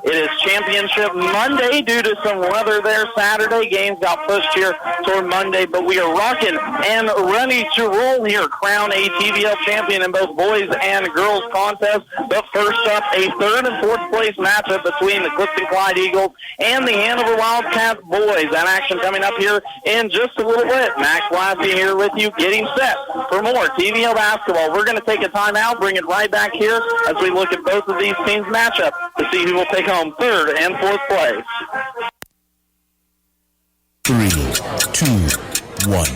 It is Championship Monday due to some weather there Saturday. Games got pushed here toward Monday, but we are rocking and ready to roll here. Crown a TVL champion in both boys and girls contest. But first up, a third and fourth place matchup between the Clifton-Clyde Eagles and the Hanover Wildcats boys. That action coming up here in just a little bit. Max Lassie here with you, getting set for more TVL basketball. We're going to take a timeout, bring it right back here as we look at both of these teams' matchup to see who will take home third and fourth place. 3, 2, 1.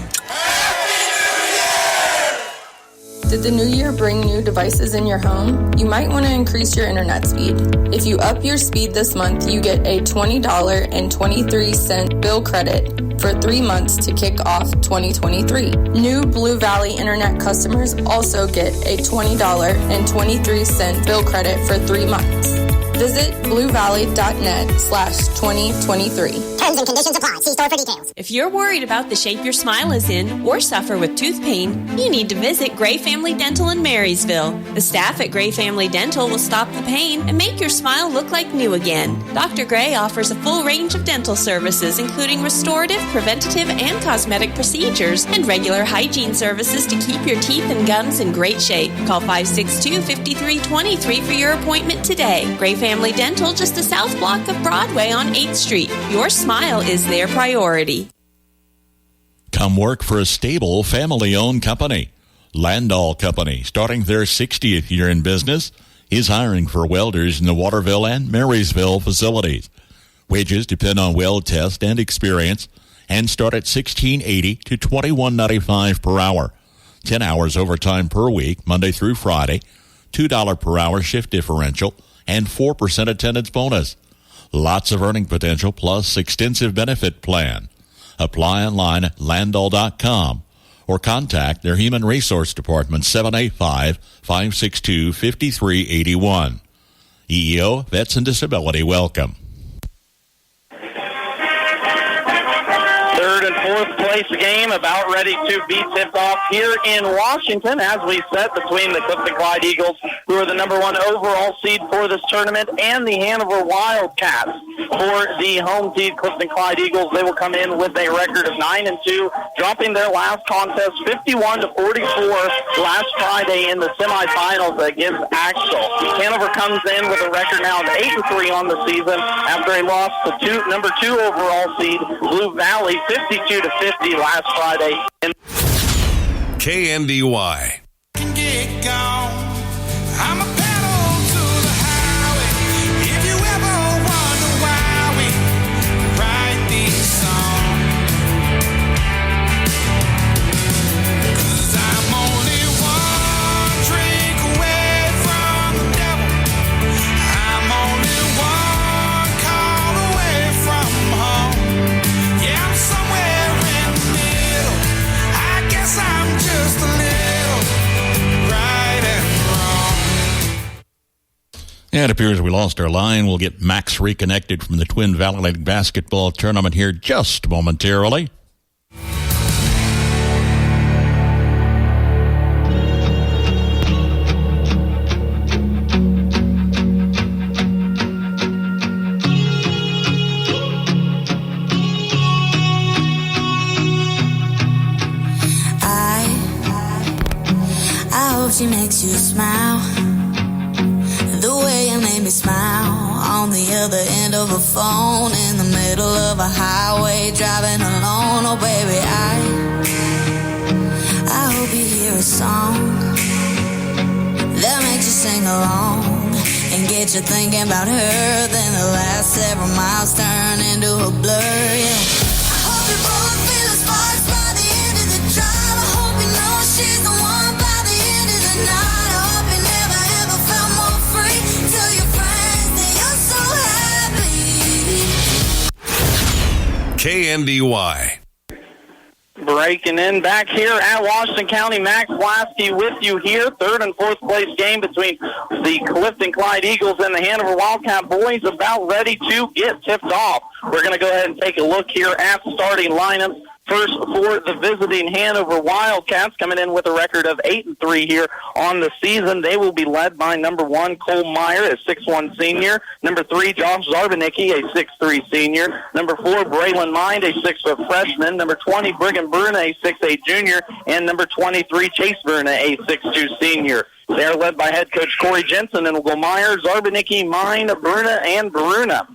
Did the new year bring new devices in your home? You might want to increase your internet speed. If you up your speed this month, you get a $20.23 bill credit for 3 months to kick off 2023. New Blue Valley Internet customers also get a $20.23 bill credit for 3 months. Visit bluevalley.net/2023. Terms and conditions apply. See store for details. If you're worried about the shape your smile is in or suffer with tooth pain, you need to visit Gray Family Dental in Marysville. The staff at Gray Family Dental will stop the pain and make your smile look like new again. Dr. Gray offers a full range of dental services, including restorative, preventative, and cosmetic procedures, and regular hygiene services to keep your teeth and gums in great shape. Call 562-5323 for your appointment today. Gray Family Dental, just the south block of Broadway on 8th Street. Your smile is their priority. Come work for a stable, family-owned company. Landall Company, starting their 60th year in business, is hiring for welders in the Waterville and Marysville facilities. Wages depend on weld test and experience and start at $16.80 to $21.95 per hour. 10 hours overtime per week, Monday through Friday, $2 per hour shift differential, and 4% attendance bonus. Lots of earning potential plus extensive benefit plan. Apply online at landall.com or contact their Human Resource Department 785-562-5381. EEO Vets and Disability welcome. Third and fourth place game about ready to be tipped off here in Washington as we set between the Clifton-Clyde Eagles, who are the number one overall seed for this tournament, and the Hanover Wildcats. For the home seed Clifton-Clyde Eagles, they will come in with a record of 9-2, dropping their last contest 51-44 last Friday in the semifinals against Axel. Hanover comes in with a record now of 8-3 on the season after a loss to number two overall seed Blue Valley 52-50 last Friday. KNDY. Get gone. I'm a pedal to the highway. If you ever wonder why we write these songs, 'cause I'm only one drink away from the devil. I'm only one call away from home. Yeah, I'm somewhere in the middle. I guess I'm just a little right and wrong. And it appears we lost our line. We'll get Max reconnected from the Twin Valley League basketball tournament here just momentarily. I hope she makes you smile the way you made me smile on the other end of a phone in the middle of a highway driving alone. Oh baby, I hope you hear a song that makes you sing along and get you thinking about her. Then the last several miles turn into a blur. Yeah. I hope you both feel the sparks by the end of the drive. I hope you know she's the one by the end of the night. I hope you never ever felt more free. Tell your friends that you're so happy. KNDY. Breaking in back here at Washington County, Max Lasky with you here. Third and fourth place game between the Clifton-Clyde Eagles and the Hanover Wildcat boys about ready to get tipped off. We're going to go ahead and take a look here at starting lineups First for the visiting Hanover Wildcats, coming in with a record of 8-3 here on the season. They will be led by number 1, Cole Meyer, a 6'1 senior. Number 3, Josh Zarbanicki, a 6'3 senior. Number 4, Braylon Mind, a 6-foot freshman. Number 20, Brigham Bruna, a 6'8 junior. And number 23, Chase Bruna, a 6'2 senior. They are led by head coach Corey Jensen, and will go Meyer, Zarbanicki, Mind, Bruna, and Bruna.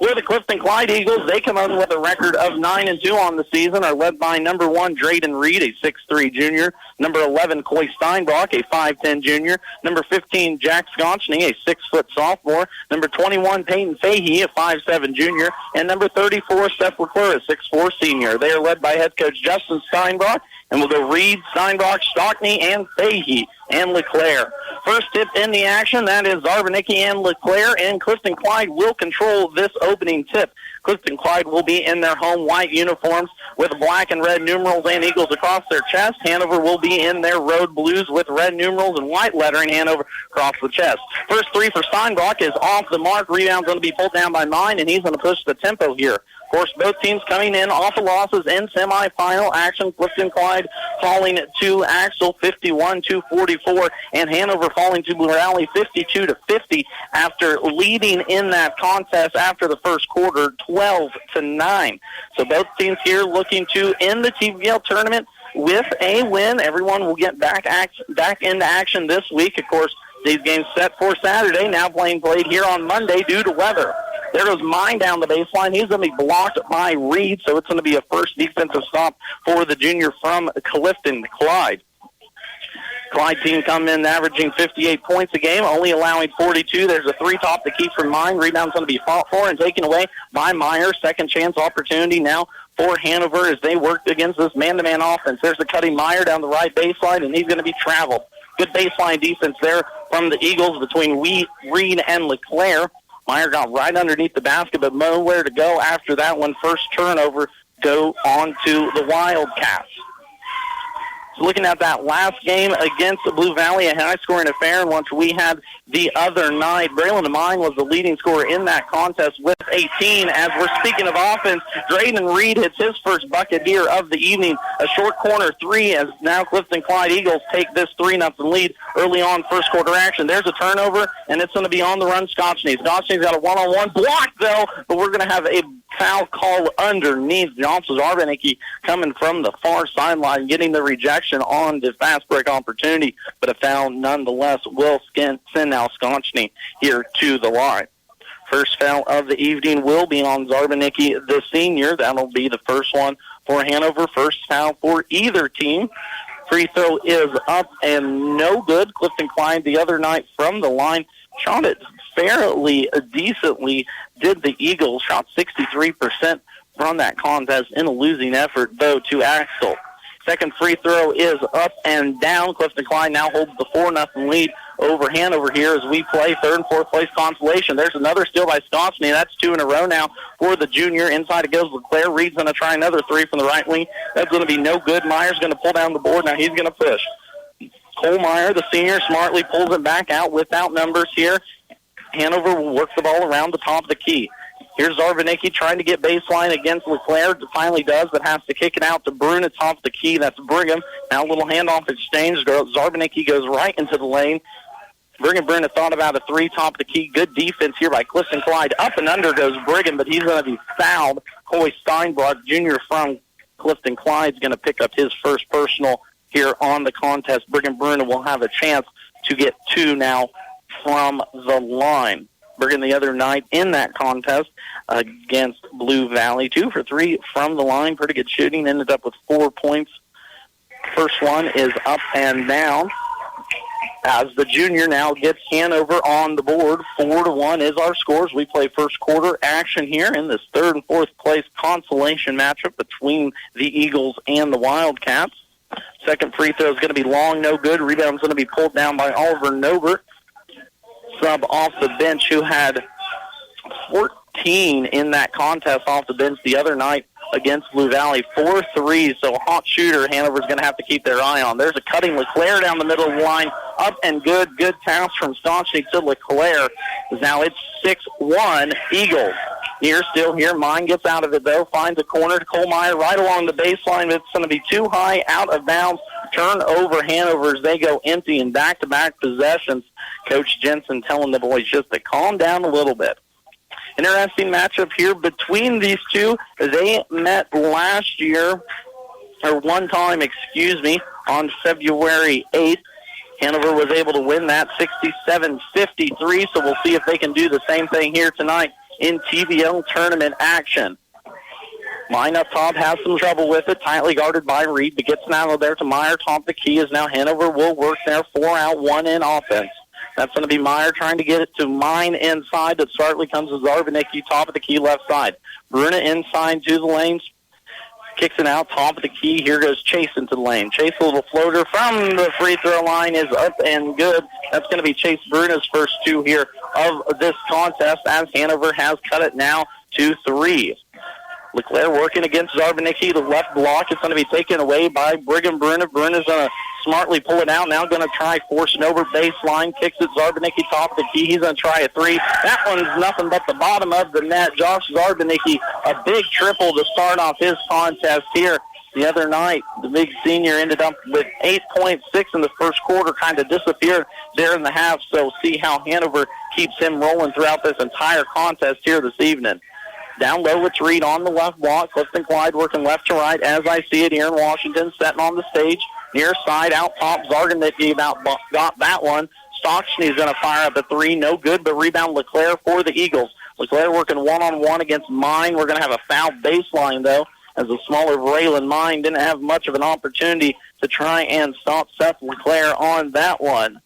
For the Clifton-Clyde Eagles, they come in with a record of 9-2 on the season, are led by number 1, Drayden Reed, a 6'3 junior. Number 11, Coy Steinbach, a 5'10 junior. Number 15, Jack Sconchny, a 6-foot sophomore. Number 21, Peyton Fahey, a 5'7 junior. And number 34, Seth Leclerc, a 6'4 senior. They are led by head coach Justin Steinbach, and will go Reed, Steinbach, Stockney, and Fahey, and Leclerc. First tip in the action, that is Zarbanicki and Leclerc, and Clifton-Clyde will control this opening tip. Clifton-Clyde will be in their home white uniforms with black and red numerals and eagles across their chest. Hanover will be in their road blues with red numerals and white lettering, Hanover across the chest. First three for Steinbach is off the mark. Rebound's going to be pulled down by Mine, and he's going to push the tempo here. Of course, both teams coming in off of losses in semifinal action. Clifton-Clyde falling to Axel 51-44, and Hanover falling to Blue Valley 52-50 after leading in that contest after the first quarter 12-9. So both teams here looking to end the TVL tournament with a win. Everyone will get back into action this week. Of course, these games set for Saturday, now played here on Monday due to weather. There goes Mine down the baseline. He's going to be blocked by Reed, so it's going to be a first defensive stop for the junior from Clifton-Clyde. Clyde team come in averaging 58 points a game, only allowing 42. There's a three-top to keep from Mine. Rebound's going to be fought for and taken away by Meyer. Second chance opportunity now for Hanover as they worked against this man-to-man offense. There's the cutting Meyer down the right baseline, and he's going to be traveled. Good baseline defense there from the Eagles between Reed and Leclerc. Meyer got right underneath the basket, but nowhere to go after that one. First turnover go on to the Wildcats. So looking at that last game against the Blue Valley, a high-scoring affair, once we had the other night. Braylon Mine was the leading scorer in that contest with 18. As we're speaking of offense, Drayden Reed hits his first bucket here of the evening. A short corner three as now Clifton-Clyde Eagles take this 3-0 lead early on first quarter action. There's a turnover, and it's going to be on the run Scotchney. Scotchney's got a one-on-one block, though, but we're going to have a foul call underneath. Johnson Zarbanicki coming from the far sideline, getting the rejection on the fast break opportunity, but a foul nonetheless will send now Scotchney here to the line. First foul of the evening will be on Zarbanicki, the senior. That'll be the first one for Hanover. First foul for either team. Free throw is up and no good. Clifton-Clyde the other night from the line shot it fairly decently, did the Eagles. Shot 63% from that contest in a losing effort, though, to Axel. Second free throw is up and down. Clifton-Clyde now holds the 4-0 lead over Hanover here as we play third and fourth place consolation. There's another steal by Scotchney. That's two in a row now for the junior. Inside it goes Leclerc. Reed's going to try another three from the right wing. That's going to be no good. Meyer's going to pull down the board. Now he's going to push. Cole Meyer, the senior, smartly pulls it back out without numbers here. Hanover will work the ball around the top of the key. Here's Zarbanicki trying to get baseline against Leclerc. Finally does, but has to kick it out to Bruna, top of the key. That's Brigham. Now a little handoff exchange. Zarbanicki goes right into the lane. Brigham Bruna thought about a three, top of the key. Good defense here by Clifton-Clyde. Up and under goes Brigham, but he's going to be fouled. Coy Steinbach, junior from Clifton-Clyde, is going to pick up his first personal here on the contest. Brigham Bruna will have a chance to get two now from the line. Brigham the other night in that contest against Blue Valley. 2 for 3 from the line. Pretty good shooting. Ended up with 4 points. First one is up and down as the junior now gets Hanover on the board. 4-1 is our scores. We play first quarter action here in this third and fourth place consolation matchup between the Eagles and the Wildcats. Second free throw is going to be long, no good. Rebound's going to be pulled down by Oliver Nobert. Sub off the bench who had 14 in that contest off the bench the other night against Blue Valley. 4 threes, so hot shooter Hanover's going to have to keep their eye on. There's a cutting Leclerc down the middle of the line. Up and good. Good pass from Scotchney to Leclerc. Now it's 6-1 Eagles. Here, still here. Mine gets out of it, though. Finds a corner to Kohlmeyer right along the baseline. It's going to be too high, out of bounds. Turnover Hanover as they go empty in back-to-back possessions. Coach Jensen telling the boys just to calm down a little bit. Interesting matchup here between these two. They met last year, or one time, on February 8th. Hanover was able to win that 67-53, so we'll see if they can do the same thing here tonight in TVL tournament action. Mine up top has some trouble with it, tightly guarded by Reed, but gets now there to Meyer. Top of the key is now Hanover will work there, 4 out, 1 in offense. That's going to be Meyer trying to get it to Mine inside, but Sartley comes to Zarbanicki, top of the key left side. Bruna inside to the lanes, kicks it out, top of the key. Here goes Chase into the lane. Chase, a little floater from the free throw line, is up and good. That's going to be Chase Bruna's first 2 here of this contest, as Hanover has cut it now to 3. LeClaire working against Zarbanicki. The left block is going to be taken away by Brigham Bruna. Bruna's going to smartly pull it out. Now going to try forcing over baseline. Kicks it. Zarbanicki top of the key. He's going to try a 3. That one's nothing but the bottom of the net. Josh Zarbanicki, a big triple to start off his contest here. The other night, the big senior ended up with 8.6 in the first quarter, kind of disappeared there in the half. So see how Hanover keeps him rolling throughout this entire contest here this evening. Down low, it's Reed on the left block. Clifton-Clyde working left to right as I see it here in Washington, setting on the stage. Near side, out top, Zarganicki about got that one. Stockton's going to fire up a 3. No good, but rebound LeClaire for the Eagles. LeClaire working one-on-one against Mine. We're going to have a foul baseline, though, as the smaller Braylon Mine didn't have much of an opportunity to try and stop Seth LeClaire on that one.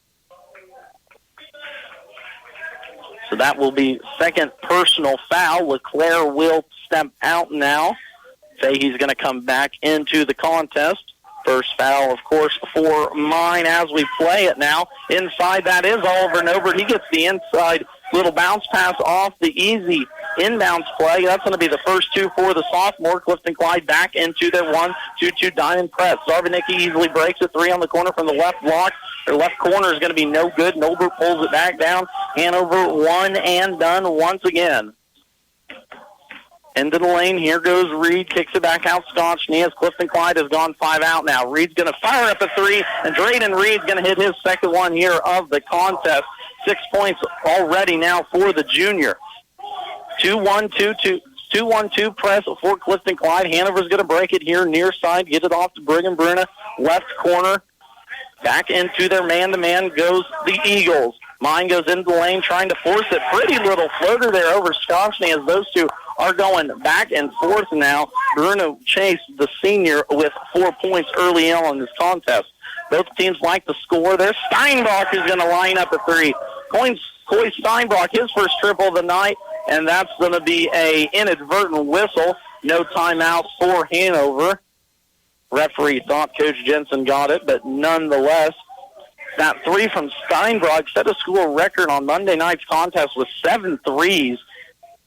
So that will be second personal foul. LeClaire will step out now. Say he's going to come back into the contest. First foul, of course, for Mine as we play it now. Inside, that is Oliver Nobert. He gets the inside little bounce pass off the easy inbounds play. That's going to be the first 2 for the sophomore. Clifton-Clyde back into their 1-2-2 diamond press. Zarbanicki easily breaks a 3 on the corner from the left block. Their left corner is going to be no good. Nobert pulls it back down. Hanover one and done once again. Into the lane. Here goes Reed. Kicks it back out. Scotchney as Clifton-Clyde has gone 5 out now. Reed's going to fire up a 3, and Drayden Reed's going to hit his second one here of the contest. 6 points already now for the junior. 2-1-2 press for Clifton-Clyde. Hanover's going to break it here near side. Get it off to Brigham Bruna. Left corner. Back into their man-to-man goes the Eagles. Mine goes into the lane trying to force it. Pretty little floater there over Scotchney as those two are going back and forth now. Bruno Chase, the senior, with 4 points early on in this contest. Both teams like to score there. Steinbach is going to line up a 3. Coy Steinbach, his first triple of the night, and that's going to be a inadvertent whistle. No timeout for Hanover. Referee thought Coach Jensen got it, but nonetheless, that 3 from Steinbach set a school record on Monday night's contest with 7 threes.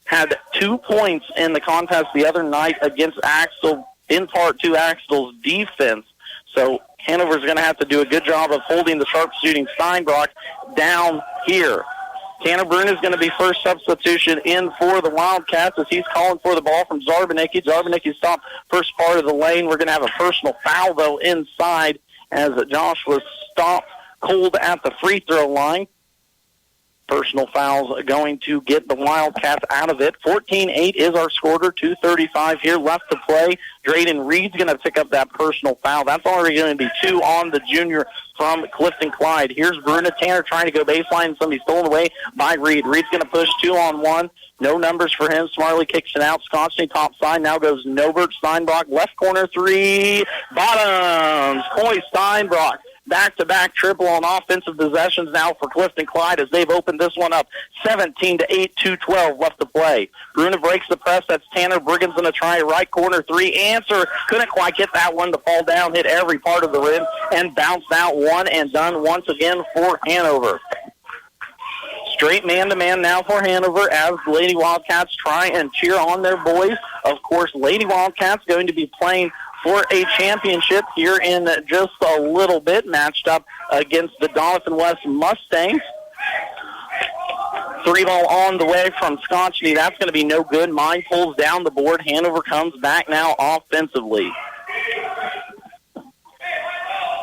Had 2 points in the contest the other night against Axtell, in part to Axtell's defense. So Hanover's going to have to do a good job of holding the sharp-shooting Steinbach down here. Tanner Brune is going to be first substitution in for the Wildcats as he's calling for the ball from Zarbanicki. Zarbanicki stopped first part of the lane. We're going to have a personal foul, though, inside as Josh was stopped cold at the free throw line. Personal fouls going to get the Wildcats out of it. 14-8 is our score. 2:35 here left to play. Drayden Reed's going to pick up that personal foul. That's already going to be 2 on the junior from Clifton-Clyde. Here's Bruna Tanner trying to go baseline. Somebody stolen away by Reed. Reed's going to push 2-on-1. No numbers for him. Smartly kicks it out. Scotchney top side. Now goes Nobert. Steinbach left corner 3. Bottoms. Coy Steinbach. Back-to-back triple on offensive possessions now for Clifton-Clyde as they've opened this one up. 17-8, 2:12 left to play. Bruna breaks the press. That's Tanner. Brigham's going to try right corner 3. Answer. Couldn't quite get that one to fall down. Hit every part of the rim and bounced out. One and done once again for Hanover. Straight man-to-man now for Hanover as the Lady Wildcats try and cheer on their boys. Of course, Lady Wildcats going to be playing for a championship here in just a little bit, matched up against the Doniphan West Mustangs. Three ball on the way from Scotchney. That's going to be no good. Mine pulls down the board. Hanover comes back now offensively.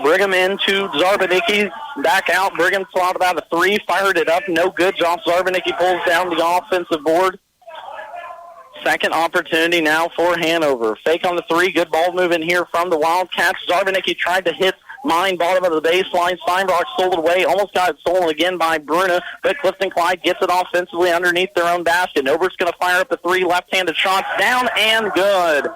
Brigham into Zarbanicki. Back out. Brigham thought about a three. Fired it up. No good. Josh Zarbanicki pulls down the offensive board. Second opportunity now for Hanover. Fake on the three. Good ball movement here from the Wildcats. Zarbanicki tried to hit Mine, bottom of the baseline. Steinbrock stole it away. Almost got it stolen again by Bruna, but Clifton-Clyde gets it offensively underneath their own basket. Nobert's going to fire up the three. Left-handed shots down and good.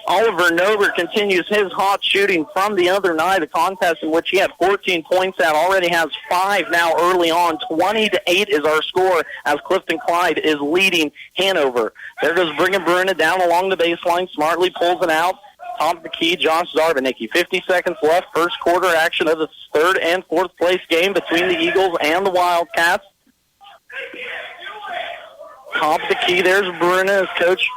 Oliver Nober continues his hot shooting from the other night, a contest in which he had 14 points at, already has 5 now early on. 20-8 is our score as Clifton-Clyde is leading Hanover. There goes Brigham Bruna down along the baseline, smartly pulls it out. Top of the key, Josh Zarbanicki. 50 seconds left, first quarter action of the third and fourth place game between the Eagles and the Wildcats. Top of the key, there's Bruna as Coach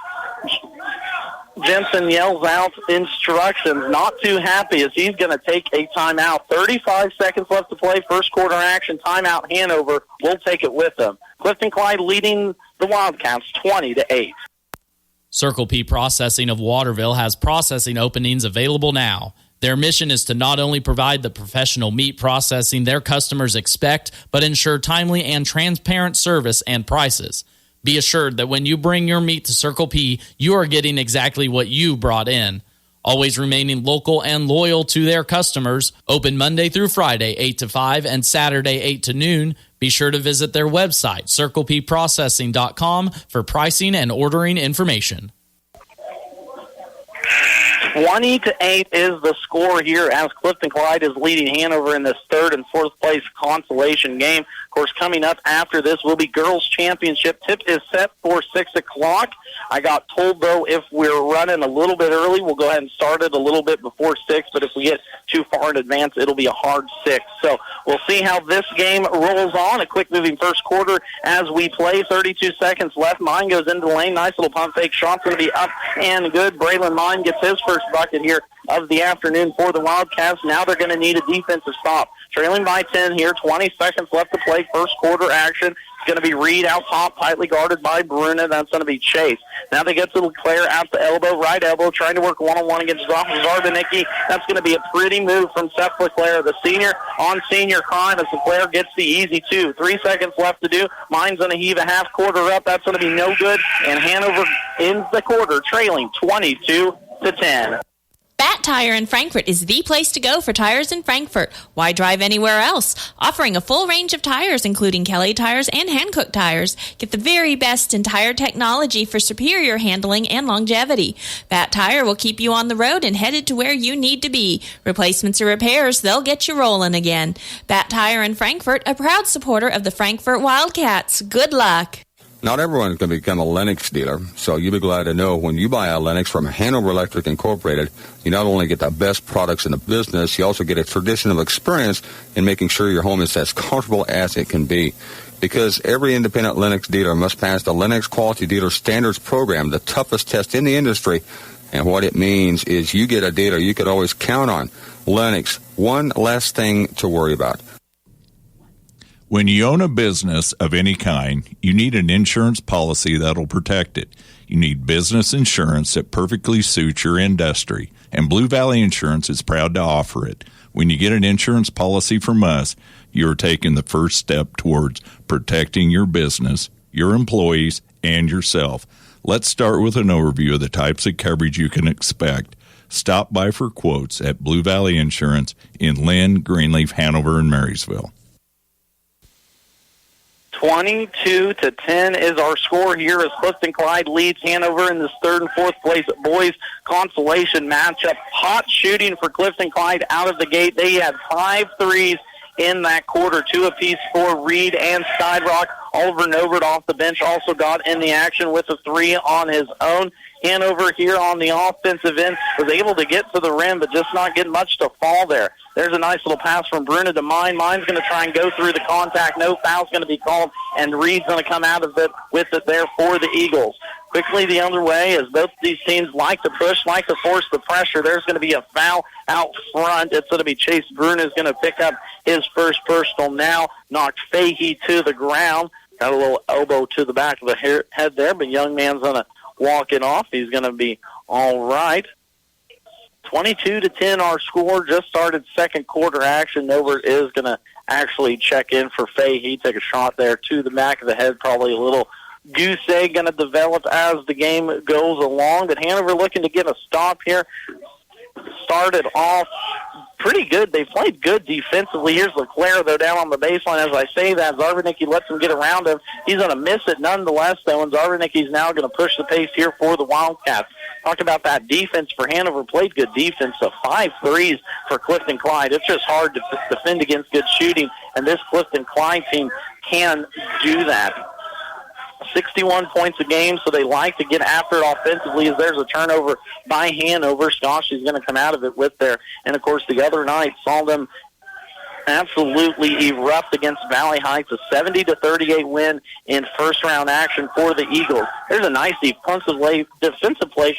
Jensen yells out instructions. Not too happy as he's going to take a timeout. 35 seconds left to play, first quarter action, timeout. Hanover will take it with them. Clifton-Clyde leading the Wildcats 20-8. Circle P Processing of Waterville has processing openings available now. Their mission is to not only provide the professional meat processing their customers expect, but ensure timely and transparent service and prices. Be assured that when you bring your meat to Circle P, you are getting exactly what you brought in. Always remaining local and loyal to their customers. Open Monday through Friday, 8 to 5, and Saturday, 8 to noon. Be sure to visit their website, circlepprocessing.com, for pricing and ordering information. 20-8 is the score here as Clifton-Clyde is leading Hanover in this third and fourth place consolation game. Of course, coming up after this will be girls' championship. Tip is set for 6 o'clock. I got told, though, if we're running a little bit early, we'll go ahead and start it a little bit before 6, but if we get too far in advance, it'll be a hard 6. So we'll see how this game rolls on. A quick-moving first quarter as we play. 32 seconds left. Mine goes into the lane. Nice little pump fake shot's going to be up and good. Braylon Mine gets his first bucket here of the afternoon for the Wildcats. Now they're going to need a defensive stop. Trailing by 10 here. 20 seconds left to play. First quarter action. It's going to be Reed out top, tightly guarded by Bruna. That's going to be Chase. Now they get to LeClaire at the elbow, right elbow, trying to work one-on-one against Zarbanicki. That's going to be a pretty move from Seth LeClaire, the senior on senior crime, as LeClaire gets the easy 2. 3 seconds left to do. Mine's going to heave a half quarter up. That's going to be no good. And Hanover ends the quarter, trailing 22-10. Bat Tire in Frankfort is the place to go for tires in Frankfort. Why drive anywhere else? Offering a full range of tires, including Kelly tires and Hankook tires. Get the very best in tire technology for superior handling and longevity. Bat Tire will keep you on the road and headed to where you need to be. Replacements or repairs, they'll get you rolling again. Bat Tire in Frankfort, a proud supporter of the Frankfort Wildcats. Good luck. Not everyone's going to become a Lennox dealer, so you'll be glad to know when you buy a Lennox from Hanover Electric Incorporated, you not only get the best products in the business, you also get a tradition of experience in making sure your home is as comfortable as it can be. Because every independent Lennox dealer must pass the Lennox Quality Dealer Standards Program, the toughest test in the industry. And what it means is you get a dealer you could always count on. Lennox, one less thing to worry about. When you own a business of any kind, you need an insurance policy that'll protect it. You need business insurance that perfectly suits your industry, and Blue Valley Insurance is proud to offer it. When you get an insurance policy from us, you're taking the first step towards protecting your business, your employees, and yourself. Let's start with an overview of the types of coverage you can expect. Stop by for quotes at Blue Valley Insurance in Lynn, Greenleaf, Hanover, and Marysville. 22-10 is our score here as Clifton-Clyde leads Hanover in this third and fourth place boys consolation matchup. Hot shooting for Clifton-Clyde out of the gate. They had 5 threes in that quarter, 2 apiece for Reed and Steinbrock. Oliver Novert off the bench also got in the action with a 3 on his own. Hanover here on the offensive end was able to get to the rim, but just not get much to fall there. There's a nice little pass from Bruna to Mine. Mine's going to try and go through the contact. No foul's going to be called, and Reed's going to come out of it with it there for the Eagles. quickly the other way as both these teams like to push, like to force the pressure. There's going to be a foul out front. It's going to be Chase Bruin who's going to pick up his first personal now. Knocked Fahey to the ground. Got a little elbow to the back of the head there, but young man's going to walk it off. He's going to be all right. 22-10 our score. Just started second quarter action. Hanover is going to actually check in for Fahey. Take a shot there to the back of the head. Probably a little goose egg going to develop as the game goes along. But Hanover looking to get a stop here. Started off pretty good. They played good defensively. Here's LeClaire, though, down on the baseline. As I say that, Zarvanicki lets him get around him. He's going to miss it nonetheless, though, and Zarvanicki's now going to push the pace here for the Wildcats. Talked about that defense for Hanover. Played good defense, so 5 threes for Clifton-Clyde. It's just hard to defend against good shooting, and this Clifton-Clyde team can do that. 61 points a game, so they like to get after it offensively as there's a turnover by Hanover. Scotchy's going to come out of it with there. And, of course, the other night saw them absolutely erupt against Valley Heights, a 70-38 win in first-round action for the Eagles. There's a nice defensive play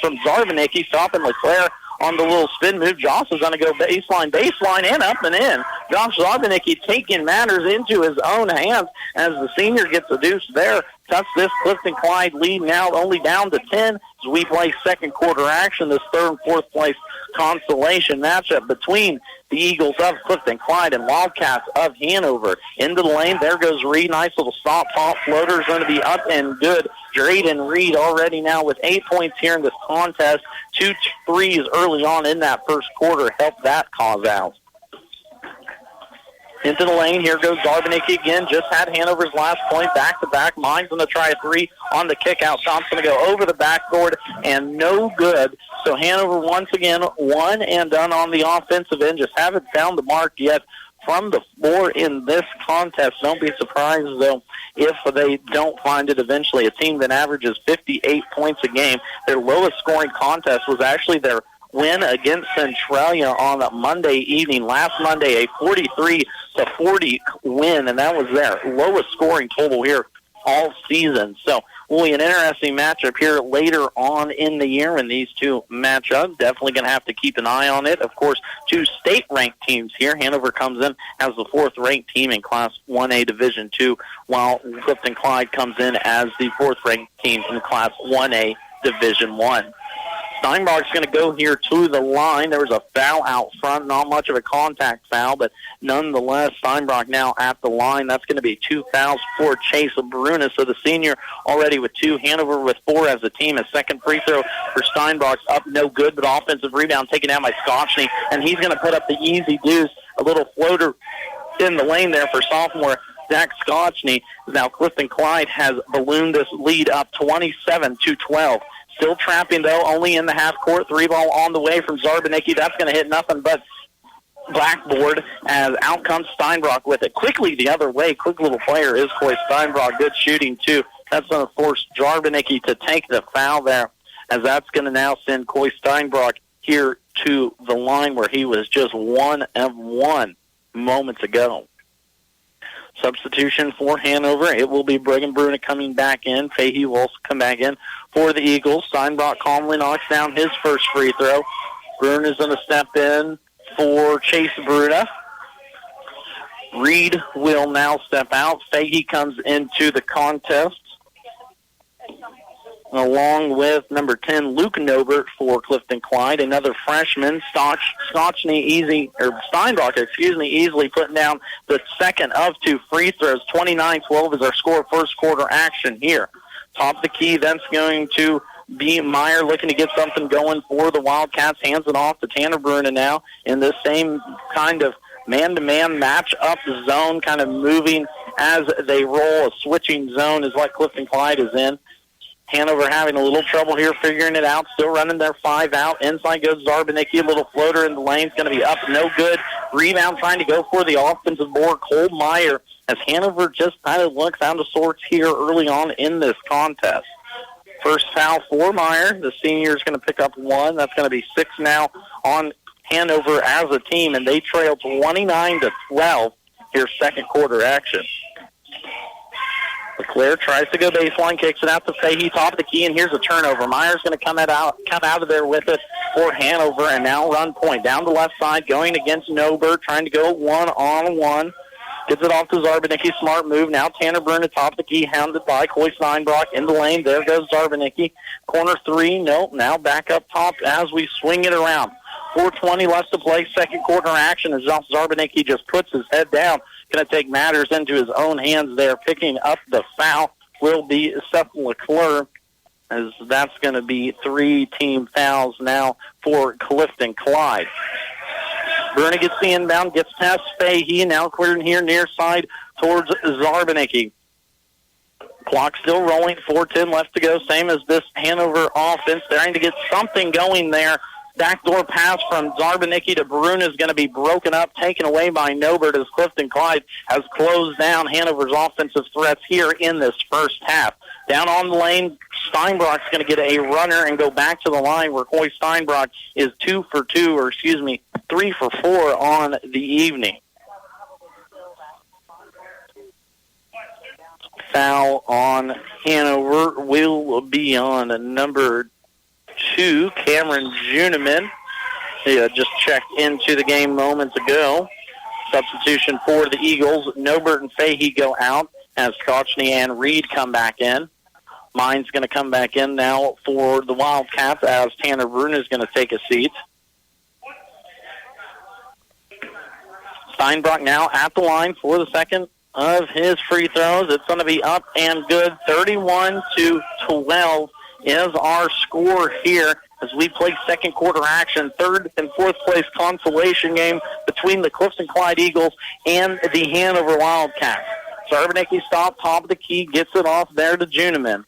from Zarvanicki, stopping LeClaire on the little spin move. Joss is going to go baseline, and up and in. Josh Zarvanicki taking matters into his own hands as the senior gets a deuce there. Cuts this Clifton-Clyde lead now only down to 10 as we play second quarter action. This third and fourth place consolation matchup between the Eagles of Clifton-Clyde and Wildcats of Hanover. Into the lane, there goes Reed. Nice little stop pop floater is going to be up and good. Drayden Reed already now with 8 points here in this contest. 2 threes early on in that first quarter helped that cause out. Into the lane, here goes Zarvanicki again. Just had Hanover's last point, back-to-back. Mine's going to try a three on the kick-out. Shot's going to go over the backboard and no good. So Hanover once again one and done on the offensive end. Just haven't found the mark yet from the floor in this contest. Don't be surprised, though, if they don't find it eventually. A team that averages 58 points a game. Their lowest scoring contest was actually their win against Centralia on Monday evening. Last Monday, a 43-40 win, and that was their lowest scoring total here all season. So will be an interesting matchup here later on in the year when these two match up. Definitely going to have to keep an eye on it. Of course, 2 state-ranked teams here. Hanover comes in as the 4th-ranked team in Class 1A Division II, while Clifton-Clyde comes in as the 4th-ranked team in Class 1A Division I. Steinbach's going to go here to the line. There was a foul out front, not much of a contact foul, but nonetheless, Steinbach now at the line. That's going to be 2 fouls for Chase Brunis. So the senior already with 2, Hanover with 4 as a team. A second free throw for Steinbach's up, no good, but offensive rebound taken down by Scotchney, and he's going to put up the easy deuce, a little floater in the lane there for sophomore Zach Scotchney. Now Clifton-Clyde has ballooned this lead up 27-12. Still trapping, though, only in the half-court. 3-ball on the way from Zarvanicki. That's going to hit nothing but blackboard as out comes Steinbach with it. Quickly the other way. Quick little player is Coy Steinbach. Good shooting, too. That's going to force Zarvanicki to take the foul there, as that's going to now send Coy Steinbach here to the line where he was just 1 of 1 moments ago. Substitution for Hanover. It will be Brigham Bruna coming back in. Fahey will also come back in for the Eagles. Steinbach calmly knocks down his first free throw. Bruna is going to step in for Chase Bruna. Reed will now step out. Fahey comes into the contest, along with number 10, Luke Nobert for Clifton-Clyde. Another freshman, Steinbach, easily putting down the second of 2 free throws. 29-12 is our score first quarter action here. Top of the key, that's going to be Meyer looking to get something going for the Wildcats. Hands it off to Tanner Bruna now in this same kind of man-to-man match-up zone, kind of moving as they roll. A switching zone is what Clifton-Clyde is in. Hanover having a little trouble here figuring it out. Still running their 5 out. Inside goes Zarvanicki. A little floater in the lane. It's going to be up. No good. Rebound trying to go for the offensive board. Cole Meyer, as Hanover just kind of looks out of sorts here early on in this contest. First foul for Meyer. The senior is going to pick up 1. That's going to be 6 now on Hanover as a team, and they trail 29-12 here second quarter action. LeClaire tries to go baseline, kicks it out to Fahey, top of the key, and here's a turnover. Meyer's going to come out of there with it for Hanover, and now run point down the left side, going against Nober, trying to go one-on-one. Gets it off to Zarbanicki. Smart move. Now Tanner Byrne at top of the key, hounded by Coy Steinbrock in the lane. There goes Zarbanicki. Corner three. Nope. Now back up top as we swing it around. 4:20 left to play. Second quarter action as Zarbanicki just puts his head down. Going to take matters into his own hands there. Picking up the foul will be Seth LeClaire, as that's going to be 3 team fouls now for Clifton-Clyde. Bruna gets the inbound, gets past Fahey, now clearing here near side towards Zarbanicki. Clock still rolling, 4:10 left to go, same as this Hanover offense. Trying to get something going there. Backdoor pass from Zarbanicki to Bruna is going to be broken up, taken away by Nobert as Clifton-Clyde has closed down Hanover's offensive threats here in this first half. Down on the lane, Steinbrock's going to get a runner and go back to the line where Coy Steinbrock is 3 for 4 on the evening. Foul on Hanover will be on number 2, Cameron Juniman. He just checked into the game moments ago. Substitution for the Eagles. Nobert and Fahey go out as Kochny and Reed come back in. Mine's going to come back in now for the Wildcats as Tanner Bruna is going to take a seat. Steinbrock now at the line for the second of his free throws. It's going to be up and good. 31-12 is our score here as we play second quarter action. Third and fourth place consolation game between the Clifton-Clyde Eagles and the Hanover Wildcats. Zarbanicki stop, top of the key, gets it off there to Juniman.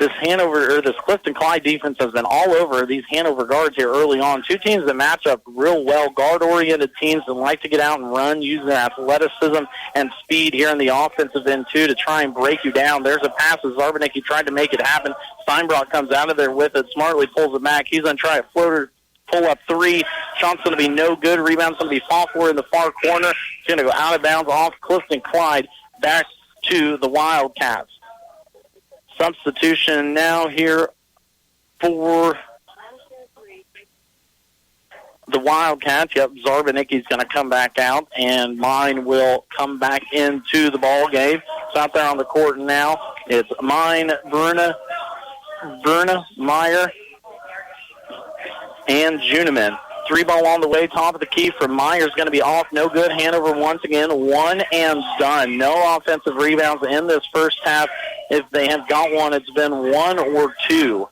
This Clifton-Clyde defense has been all over these Hanover guards here early on. 2 teams that match up real well, guard-oriented teams that like to get out and run, use their athleticism and speed here in the offensive end, too, to try and break you down. There's a pass as Zarbanicki tried to make it happen. Steinbrock comes out of there with it, smartly pulls it back. He's going to try a floater, pull-up 3. Shot's going to be no good. Rebound's going to be fought for in the far corner. It's going to go out of bounds off Clifton-Clyde back to the Wildcats. Substitution now here for the Wildcats. Yep, Zarbanicki's going to come back out, and Mine will come back into the ball game. It's out there on the court now. It's Mine, Bruna, Meyer, and Juniman. 3 ball on the way, top of the key from Meyer's going to be off. No good. Hanover once again, 1 and done. No offensive rebounds in this first half. If they have got one, it's been 1 or 2.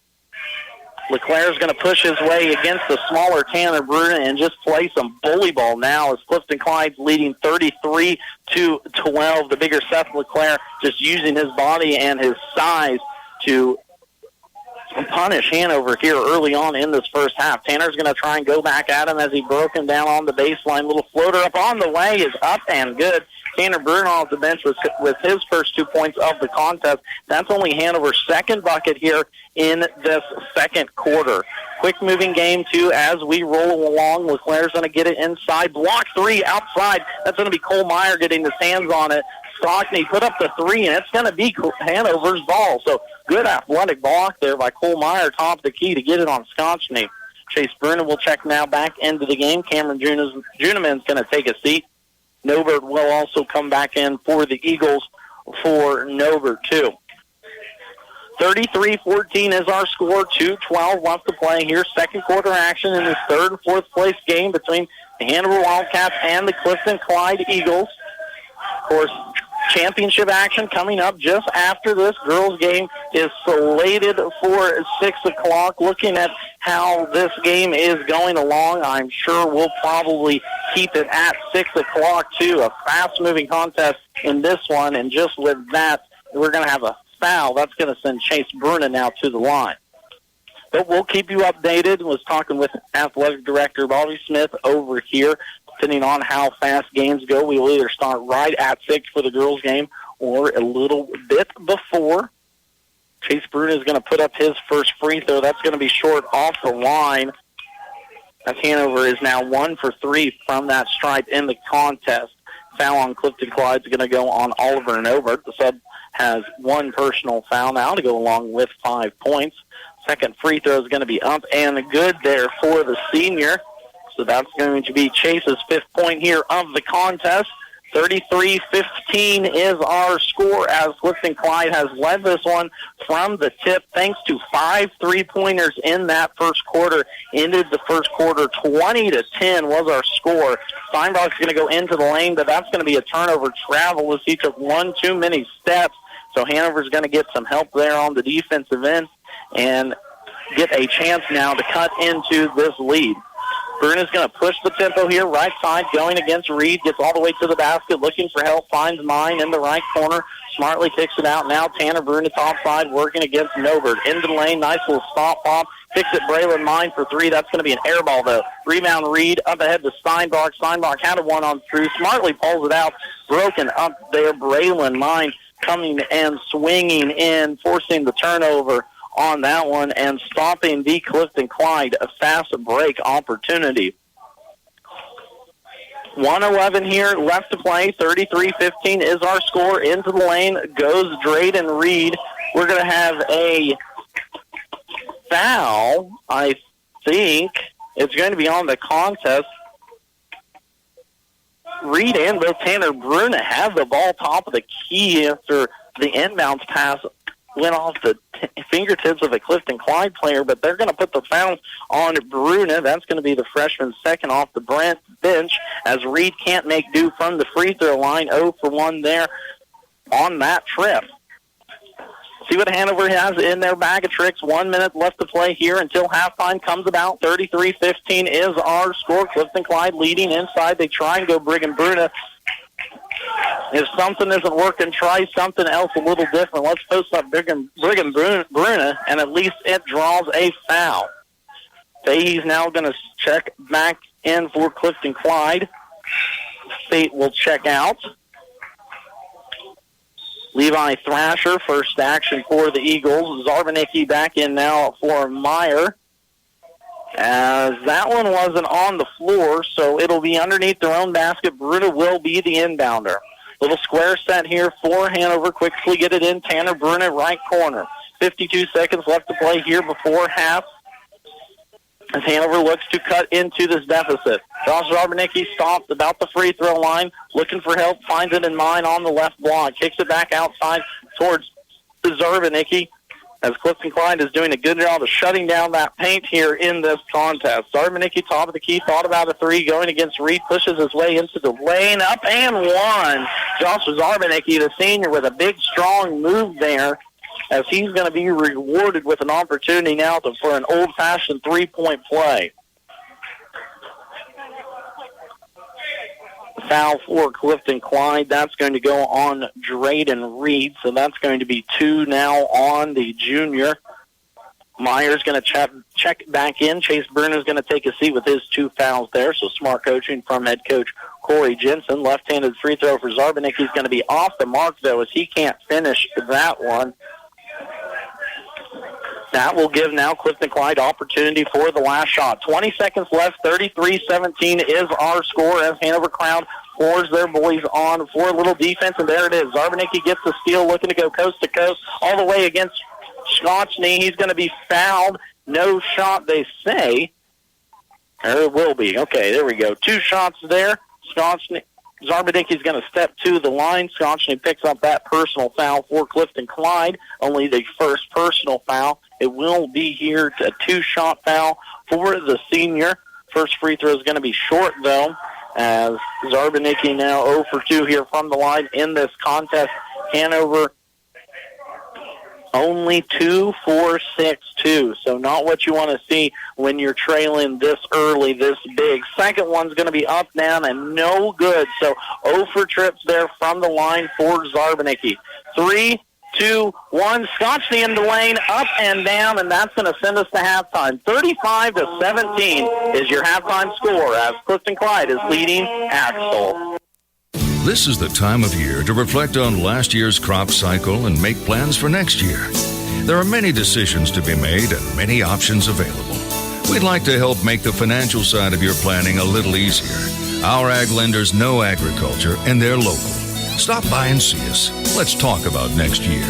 LeClaire's going to push his way against the smaller Tanner Bruna and just play some bully ball now as Clifton-Clyde's leading 33-12. The bigger Seth LeClaire just using his body and his size to punish Hanover here early on in this first half. Tanner's going to try and go back at him as he broke him down on the baseline. Little floater up on the way is up and good. Tanner Bruna off the bench with his first 2 points of the contest. That's only Hanover's second bucket here in this second quarter. Quick moving game, too, as we roll along. LeClaire's going to get it inside. Block 3 outside. That's going to be Cole Meyer getting his hands on it. Stockney put up the 3, and it's going to be Hanover's ball. So good athletic block there by Cole Meyer, top of the key to get it on Scotchney. Chase Bruna will check now back into the game. Cameron Juniman's going to take a seat. Nobert will also come back in for the Eagles for Nobert, too. 33-14 is our score. 2:12 left to play here. Second quarter action in this third and fourth place game between the Hanover Wildcats and the Clifton-Clyde Eagles. Of course, championship action coming up just after this. Girls game is slated for 6 o'clock. Looking at how this game is going along, I'm sure we'll probably keep it at 6 o'clock, too. A fast-moving contest in this one, and just with that, we're going to have a foul. That's going to send Chase Bruna now to the line. But we'll keep you updated. I was talking with Athletic Director Bobby Smith over here. Depending on how fast games go, we will either start right at 6 for the girls' game or a little bit before. Chase Bruna is going to put up his first free throw. That's going to be short off the line. As Hanover is now 1 for 3 from that stripe in the contest. Foul on Clifton-Clyde is going to go on Oliver Novert. The sub has one personal foul now to go along with 5 points. Second free throw is going to be up and good there for the senior. So that's going to be Chase's 5th point here of the contest. 33-15 is our score as Clifton-Clyde has led this one from the tip thanks to 5 3-pointers in that first quarter. Ended the first quarter 20-10 was our score. Steinbach's going to go into the lane, but that's going to be a turnover travel as he took one too many steps. So Hanover's going to get some help there on the defensive end and get a chance now to cut into this lead. Bruna's going to push the tempo here, right side, going against Reed, gets all the way to the basket, looking for help, finds mine in the right corner, smartly kicks it out. Now Tanner Bruna top side, working against Novert. Into the lane, nice little stop pop, kicks it Braylon Mine for 3. That's going to be an air ball, though. Rebound Reed, up ahead to Steinbach. Steinbach had a one-on-through, smartly pulls it out, broken up there. Braylon Mine coming and swinging in, forcing the turnover on that one and stopping the Clifton-Clyde a fast break opportunity. 1:11 here left to play. 33-15 is our score. Into the lane goes Drayden Reed. We're going to have a foul. I think it's going to be on the contest. Reed and both Tanner Bruna have the ball top of the key after the inbounds pass went off the fingertips of a Clifton-Clyde player, but they're going to put the foul on Bruna. That's going to be the freshman's second off the bench as Reed can't make do from the free throw line. 0 for 1 there on that trip. See what Hanover has in their bag of tricks. 1 minute left to play here until halftime comes about. 33-15 is our score. Clifton-Clyde leading inside. They try and go Brigham Bruna. If something isn't working, try something else a little different. Let's post up Brigham Bruna, and at least it draws a foul. Fahey's now going to check back in for Clifton-Clyde. Fate will check out. Levi Thrasher, first action for the Eagles. Zarbanicki back in now for Meyer. As that one wasn't on the floor, so it'll be underneath their own basket. Bruna will be the inbounder. Little square set here for Hanover. Quickly get it in. Tanner Bruna, right corner. 52 seconds left to play here before half as Hanover looks to cut into this deficit. Josh Zarbanicki stopped about the free throw line, looking for help, finds it in mine on the left block. Kicks it back outside towards Zarbanicki, as Clifton-Clyde is doing a good job of shutting down that paint here in this contest. Zarbanicki, top of the key, thought about a 3, going against Reed, pushes his way into the lane, up and one. Josh Zarbanicki, the senior, with a big, strong move there, as he's going to be rewarded with an opportunity now for an old-fashioned three-point play. Foul for Clifton-Clyde. That's going to go on Drayden Reed, so that's going to be 2 now on the junior. Meyer's going to check back in. Chase Bruna's going to take a seat with his 2 fouls there, so smart coaching from head coach Corey Jensen. Left-handed free throw for Zarbanicki is going to be off the mark, though, as he can't finish that one. That will give now Clifton-Clyde opportunity for the last shot. 20 seconds left, 33-17 is our score as Hanover crowd pours their boys on for a little defense, and there it is. Zarbanicki gets the steal, looking to go coast to coast all the way against Schotchney. He's going to be fouled. No shot, they say. There it will be. Okay, there we go. 2 shots there. Zarbanicki's going to step to the line. Schotchney picks up that personal foul for Clifton-Clyde, only the first personal foul. It will be here a 2-shot foul for the senior. First free throw is going to be short, though, as Zarbanicki now 0 for 2 here from the line in this contest. Hanover only 2 for 6-2, so not what you want to see when you're trailing this early, this big. Second one's going to be up, down, and no good, so 0 for trips there from the line for Zarbanicki. 3, 2, 1, Scotchney in the lane, up and down, and that's going to send us to halftime. 35-17 is your halftime score as Clifton-Clyde is leading Axel. This is the time of year to reflect on last year's crop cycle and make plans for next year. There are many decisions to be made and many options available. We'd like to help make the financial side of your planning a little easier. Our ag lenders know agriculture and they're local. Stop by and see us. Let's talk about next year.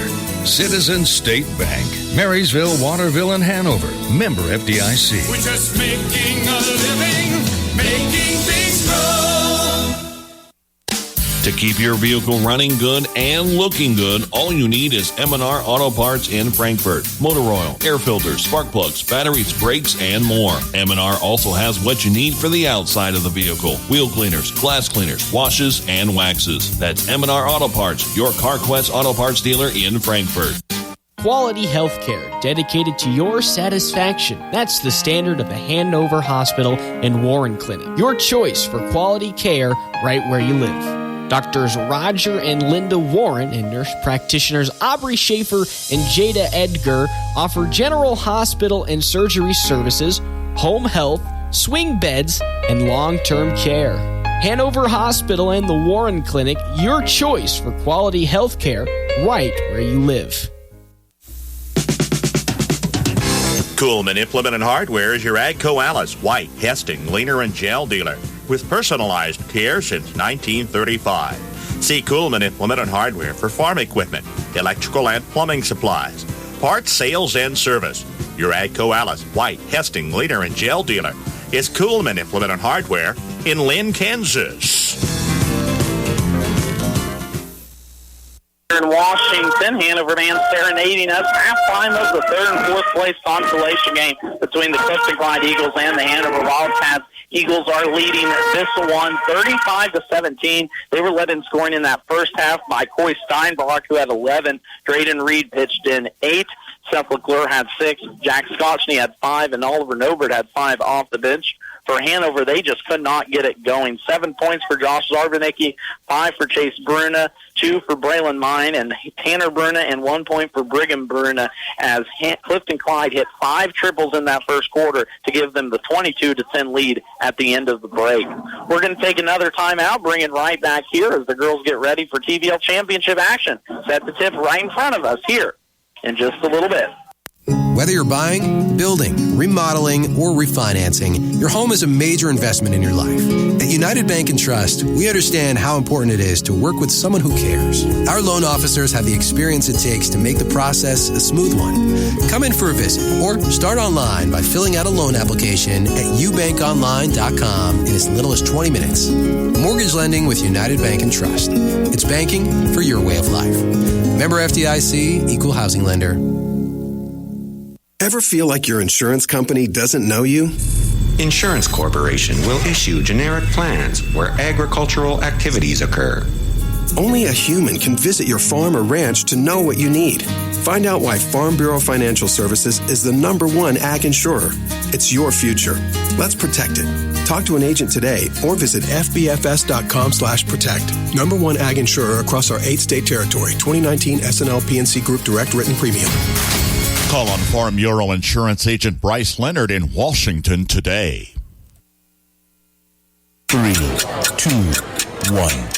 Citizens State Bank, Marysville, Waterville, and Hanover. Member FDIC. We're just making a living, making things grow. To keep your vehicle running good and looking good, all you need is M&R Auto Parts in Frankfort. Motor oil, air filters, spark plugs, batteries, brakes, and more. M&R also has what you need for the outside of the vehicle. Wheel cleaners, glass cleaners, washes, and waxes. That's M&R Auto Parts, your CarQuest Auto Parts dealer in Frankfort. Quality health care dedicated to your satisfaction. That's the standard of the Hanover Hospital and Warren Clinic. Your choice for quality care right where you live. Doctors Roger and Linda Warren and nurse practitioners Aubrey Schaefer and Jada Edgar offer general hospital and surgery services, home health, swing beds, and long-term care. Hanover Hospital and the Warren Clinic, your choice for quality health care right where you live. Coolman Implement and Hardware is your Agco Alice, White, Hesting, Leaner, and Gel dealer with personalized care since 1935. See Coolman Implement and Hardware for farm equipment, electrical and plumbing supplies, parts, sales, and service. Your Agco Alice, White, Hesting, Leaner, and Gel dealer is Coolman Implement and Hardware in Lynn, Kansas. In Washington, Hanover man serenading us. Halftime of the third and fourth place consolation game between the Clifton-Clyde Eagles and the Hanover Wildcats. Eagles are leading this one 35-17. They were led in scoring in that first half by Coy Steinbach, who had 11. Drayden Reed pitched in 8. Seth LeClaire had 6. Jack Scotchney had 5, and Oliver Nobert had 5 off the bench. For Hanover, they just could not get it going. 7 points for Josh Zarvanicki, 5 for Chase Bruna, 2 for Braylon Mine and Tanner Bruna, and 1 point for Brigham Bruna, as Clifton-Clyde hit 5 triples in that first quarter to give them the 22-10 lead at the end of the break. We're going to take another timeout, bring it right back here as the girls get ready for TVL Championship action. Set the tip right in front of us here in just a little bit. Whether you're buying, building, remodeling, or refinancing, your home is a major investment in your life. At United Bank and Trust, we understand how important it is to work with someone who cares. Our loan officers have the experience it takes to make the process a smooth one. Come in for a visit or start online by filling out a loan application at ubankonline.com in as little as 20 minutes. Mortgage lending with United Bank and Trust. It's banking for your way of life. Member FDIC, Equal Housing Lender. Ever feel like your insurance company doesn't know you? Insurance Corporation will issue generic plans where agricultural activities occur. Only a human can visit your farm or ranch to know what you need. Find out why Farm Bureau Financial Services is the #1 ag insurer. It's your future. Let's protect it. Talk to an agent today or visit fbfs.com/protect. #1 ag insurer across our 8-state territory. 2019 SNL PNC Group Direct Written Premium. Call on Farm Bureau Insurance Agent Bryce Leonard in Washington today. 3, 2, 1.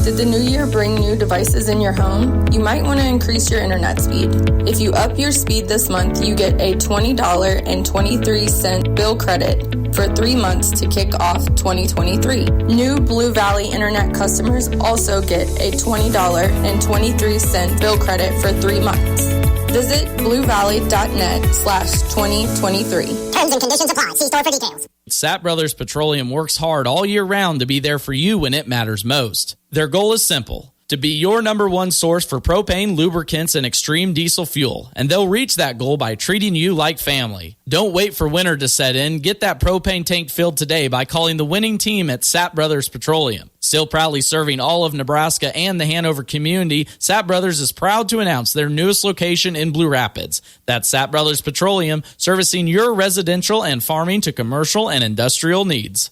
Did the new year bring new devices in your home? You might want to increase your internet speed. If you up your speed this month, you get a $20.23 bill credit for 3 months to kick off 2023. New Blue Valley Internet customers also get a $20.23 bill credit for 3 months. Visit bluevalley.net/2023. Terms and conditions apply. See store for details. Sapp Brothers Petroleum works hard all year round to be there for you when it matters most. Their goal is simple: to be your #1 source for propane, lubricants, and extreme diesel fuel. And they'll reach that goal by treating you like family. Don't wait for winter to set in. Get that propane tank filled today by calling the winning team at Sapp Brothers Petroleum. Still proudly serving all of Nebraska and the Hanover community, Sapp Brothers is proud to announce their newest location in Blue Rapids. That's Sapp Brothers Petroleum, servicing your residential and farming to commercial and industrial needs.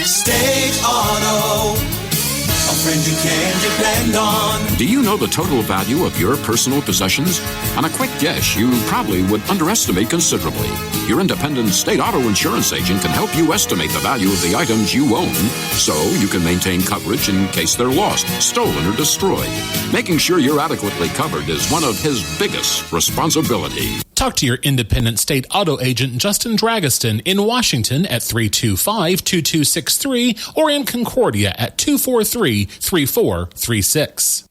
State Auto, a friend you can depend on. Do you know the total value of your personal possessions? On a quick guess, you probably would underestimate considerably. Your independent state auto insurance agent can help you estimate the value of the items you own so you can maintain coverage in case they're lost, stolen, or destroyed. Making sure you're adequately covered is one of his biggest responsibilities. Talk to your independent state auto agent, Justin Dragiston, in Washington at 325-2263 or in Concordia at 243-3436.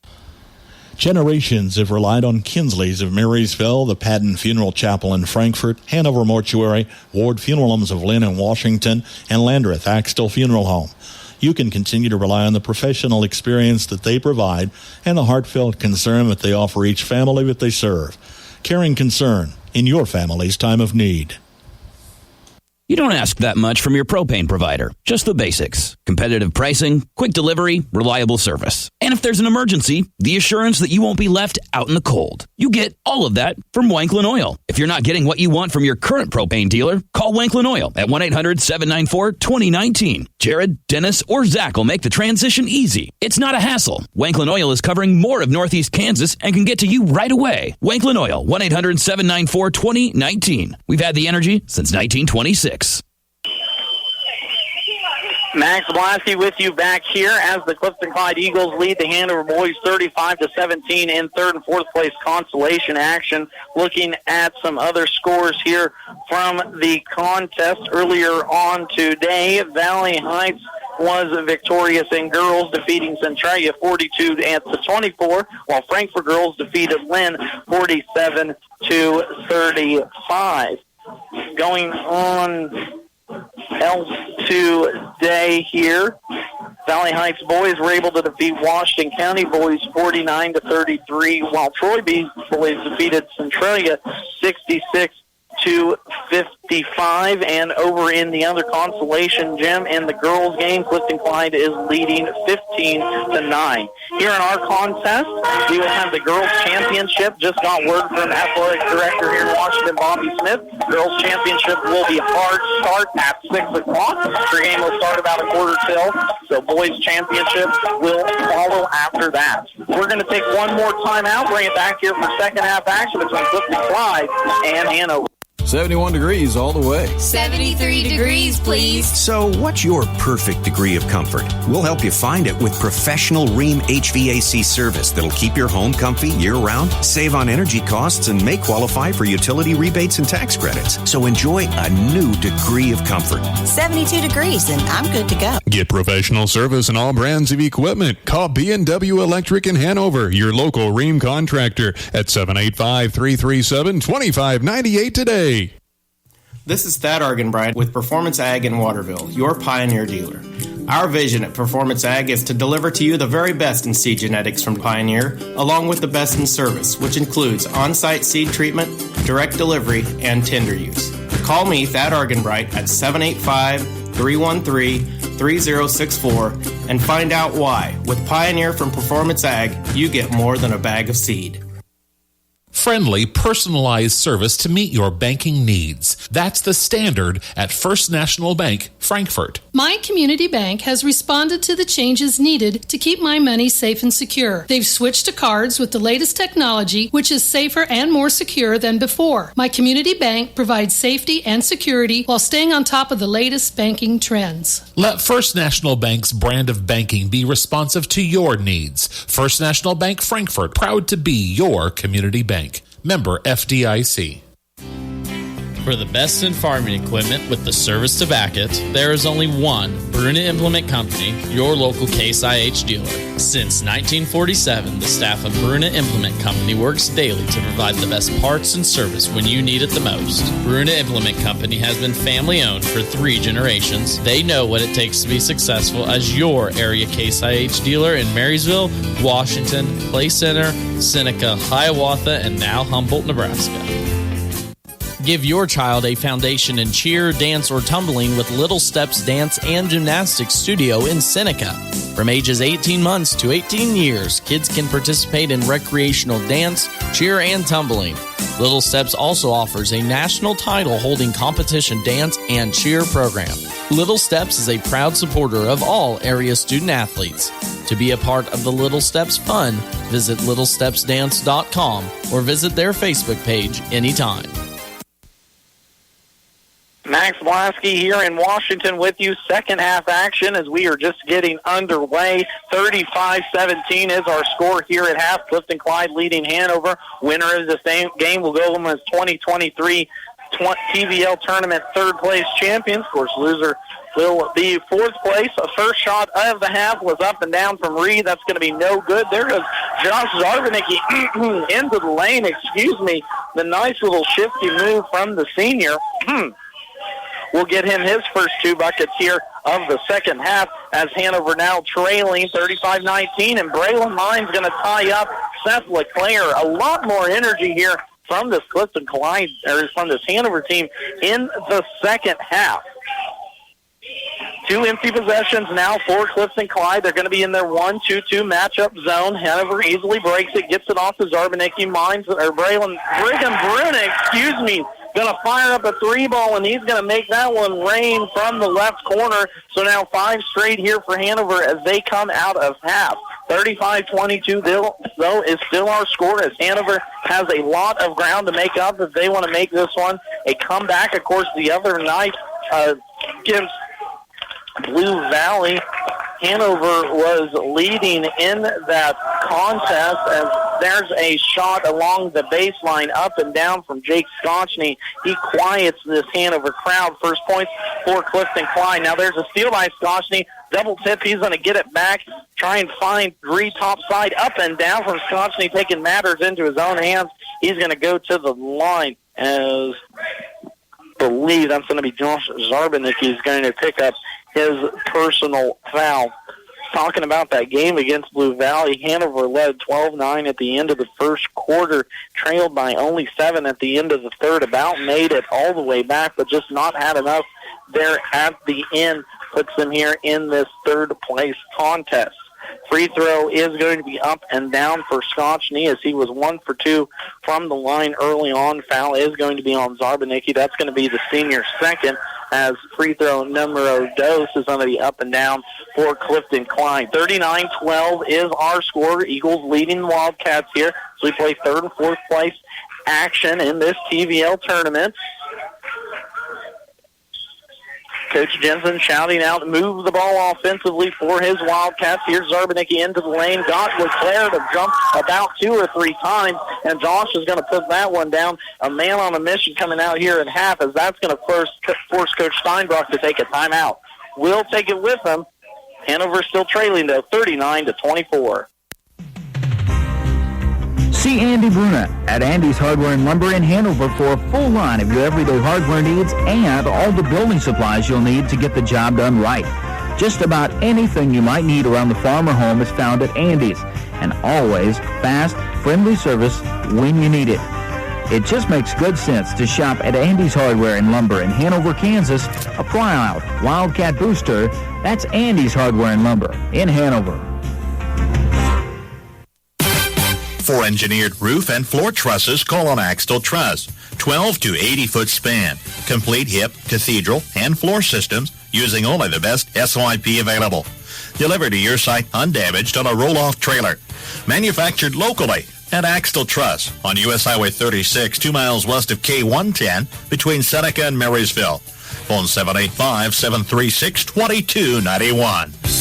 Generations have relied on Kinsley's of Marysville, the Patton Funeral Chapel in Frankfort, Hanover Mortuary, Ward Funeral Homes of Lynn in Washington, and Landreth Axtell Funeral Home. You can continue to rely on the professional experience that they provide and the heartfelt concern that they offer each family that they serve. Caring concern in your family's time of need. You don't ask that much from your propane provider. Just the basics. Competitive pricing, quick delivery, reliable service. And if there's an emergency, the assurance that you won't be left out in the cold. You get all of that from Wanklin Oil. If you're not getting what you want from your current propane dealer, call Wanklin Oil at 1-800-794-2019. Jared, Dennis, or Zach will make the transition easy. It's not a hassle. Wanklin Oil is covering more of Northeast Kansas and can get to you right away. Wanklin Oil, 1-800-794-2019. We've had the energy since 1926. Max Blasky with you back here as the Clifton-Clyde Eagles lead the Hanover boys 35-17 in third and fourth place consolation action. Looking at some other scores here from the contest earlier on today, Valley Heights was victorious in girls, defeating Centralia 42-24, while Frankfort girls defeated Lynn 47-35. Going on else today here, Valley Heights boys were able to defeat Washington County boys 49-33, while Troy boys defeated Centralia 66-55. And over in the other consolation gym in the girls game, Clifton-Clyde is leading 15-9. Here in our contest, we will have the girls championship. Just got word from athletic director here in Washington, Bobby Smith. Girls championship will be hard start at 6 o'clock. The game will start about a quarter till, so boys championship will follow after that. We're going to take one more timeout, bring it back here for second half action between Clifton-Clyde and Hanover. 71 degrees all the way. 73 degrees, please. So what's your perfect degree of comfort? We'll help you find it with professional Rheem HVAC service that'll keep your home comfy year-round, save on energy costs, and may qualify for utility rebates and tax credits. So enjoy a new degree of comfort. 72 degrees, and I'm good to go. Get professional service and all brands of equipment. Call B&W Electric in Hanover, your local Rheem contractor, at 785-337-2598 today. This is Thad Argenbright with Performance Ag in Waterville, your Pioneer dealer. Our vision at Performance Ag is to deliver to you the very best in seed genetics from Pioneer, along with the best in service, which includes on-site seed treatment, direct delivery, and tender use. Call me, Thad Argenbright, at 785-313-3064 and find out why. With Pioneer from Performance Ag, you get more than a bag of seed. Friendly, personalized service to meet your banking needs. That's the standard at First National Bank, Frankfort. My community bank has responded to the changes needed to keep my money safe and secure. They've switched to cards with the latest technology, which is safer and more secure than before. My community bank provides safety and security while staying on top of the latest banking trends. Let First National Bank's brand of banking be responsive to your needs. First National Bank, Frankfort, proud to be your community bank. Member FDIC. For the best in farming equipment with the service to back it, there is only one Bruna Implement Company, your local Case IH dealer. Since 1947, the staff of Bruna Implement Company works daily to provide the best parts and service when you need it the most. Bruna Implement Company has been family owned for 3 generations. They know what it takes to be successful as your area Case IH dealer in Marysville, Washington, Clay Center, Seneca, Hiawatha, and now Humboldt, Nebraska. Give your child a foundation in cheer, dance, or tumbling with Little Steps Dance and Gymnastics Studio in Seneca. From ages 18 months to 18 years, kids can participate in recreational dance, cheer, and tumbling. Little Steps also offers a national title holding competition dance and cheer program. Little Steps is a proud supporter of all area student athletes. To be a part of the Little Steps fun, visit littlestepsdance.com or visit their Facebook page anytime. Max Blasky here in Washington with you. Second half action as we are just getting underway. 35-17 is our score here at half. Clifton-Clyde leading Hanover. Winner of this game will go home as 2023 TVL Tournament third place champions. Of course, loser will be fourth place. A first shot of the half was up and down from Reed. That's going to be no good. There goes Josh Zarbanicki into the lane. Excuse me. The nice little shifty move from the senior. Will get him his first 2 buckets here of the second half as Hanover now trailing 35-19, and Braylon Mine's going to tie up Seth LeClaire. A lot more energy here from this Clifton-Clyde, or from this Hanover team in the second half. 2 empty possessions now for Clifton-Clyde. They're going to be in their 1-2-2 matchup zone. Hanover easily breaks it, gets it off to Zarbanicki. Brigham Brunick, excuse me, going to fire up a 3-ball, and he's going to make that one rain from the left corner. So now 5 straight here for Hanover as they come out of half. 35-22, though, is still our score as Hanover has a lot of ground to make up if they want to make this one a comeback. Of course, the other night against Blue Valley, Hanover was leading in that contest as there's a shot along the baseline up and down from Jake Scotchney. He quiets this Hanover crowd. First points for Clifton-Clyde. Now there's a steal by Scotchney. Double tip. He's going to get it back. Try and find Reed top side. Up and down from Scotchney, taking matters into his own hands. He's going to go to the line as I believe that's going to be Josh Zarbanicki. He's going to pick up his personal foul. Talking about that game against Blue Valley, Hanover led 12-9 at the end of the first quarter, trailed by only 7 at the end of the third, about made it all the way back, but just not had enough there at the end. Puts them here in this third place contest. Free throw is going to be up and down for Scotchney as he was 1 for 2 from the line early on. Foul is going to be on Zarbanicki. That's going to be the senior second as free throw numero dos is going to be up and down for Clifton-Clyde. 39-12 is our score. Eagles leading the Wildcats here. So we play third and fourth place action in this TVL tournament. Coach Jensen shouting out, move the ball offensively for his Wildcats. Here's Zarbanicki into the lane. Got LeClaire to jump about 2 or 3 times, and Josh is going to put that one down. A man on a mission coming out here at half, as that's going to force Coach Steinbrock to take a timeout. We'll take it with him. Hanover still trailing, though, 39-24. See Andy Bruna at Andy's Hardware and Lumber in Hanover for a full line of your everyday hardware needs and all the building supplies you'll need to get the job done right. Just about anything you might need around the farm or home is found at Andy's, and always fast, friendly service when you need it. It just makes good sense to shop at Andy's Hardware and Lumber in Hanover, Kansas. Apply out Wildcat Booster. That's Andy's Hardware and Lumber in Hanover. For engineered roof and floor trusses, call on Axtell Truss. 12 to 80-foot span. Complete hip, cathedral, and floor systems using only the best SYP available. Delivered to your site undamaged on a roll-off trailer. Manufactured locally at Axtell Truss on U.S. Highway 36, 2 miles west of K110 between Seneca and Marysville. Phone 785-736-2291.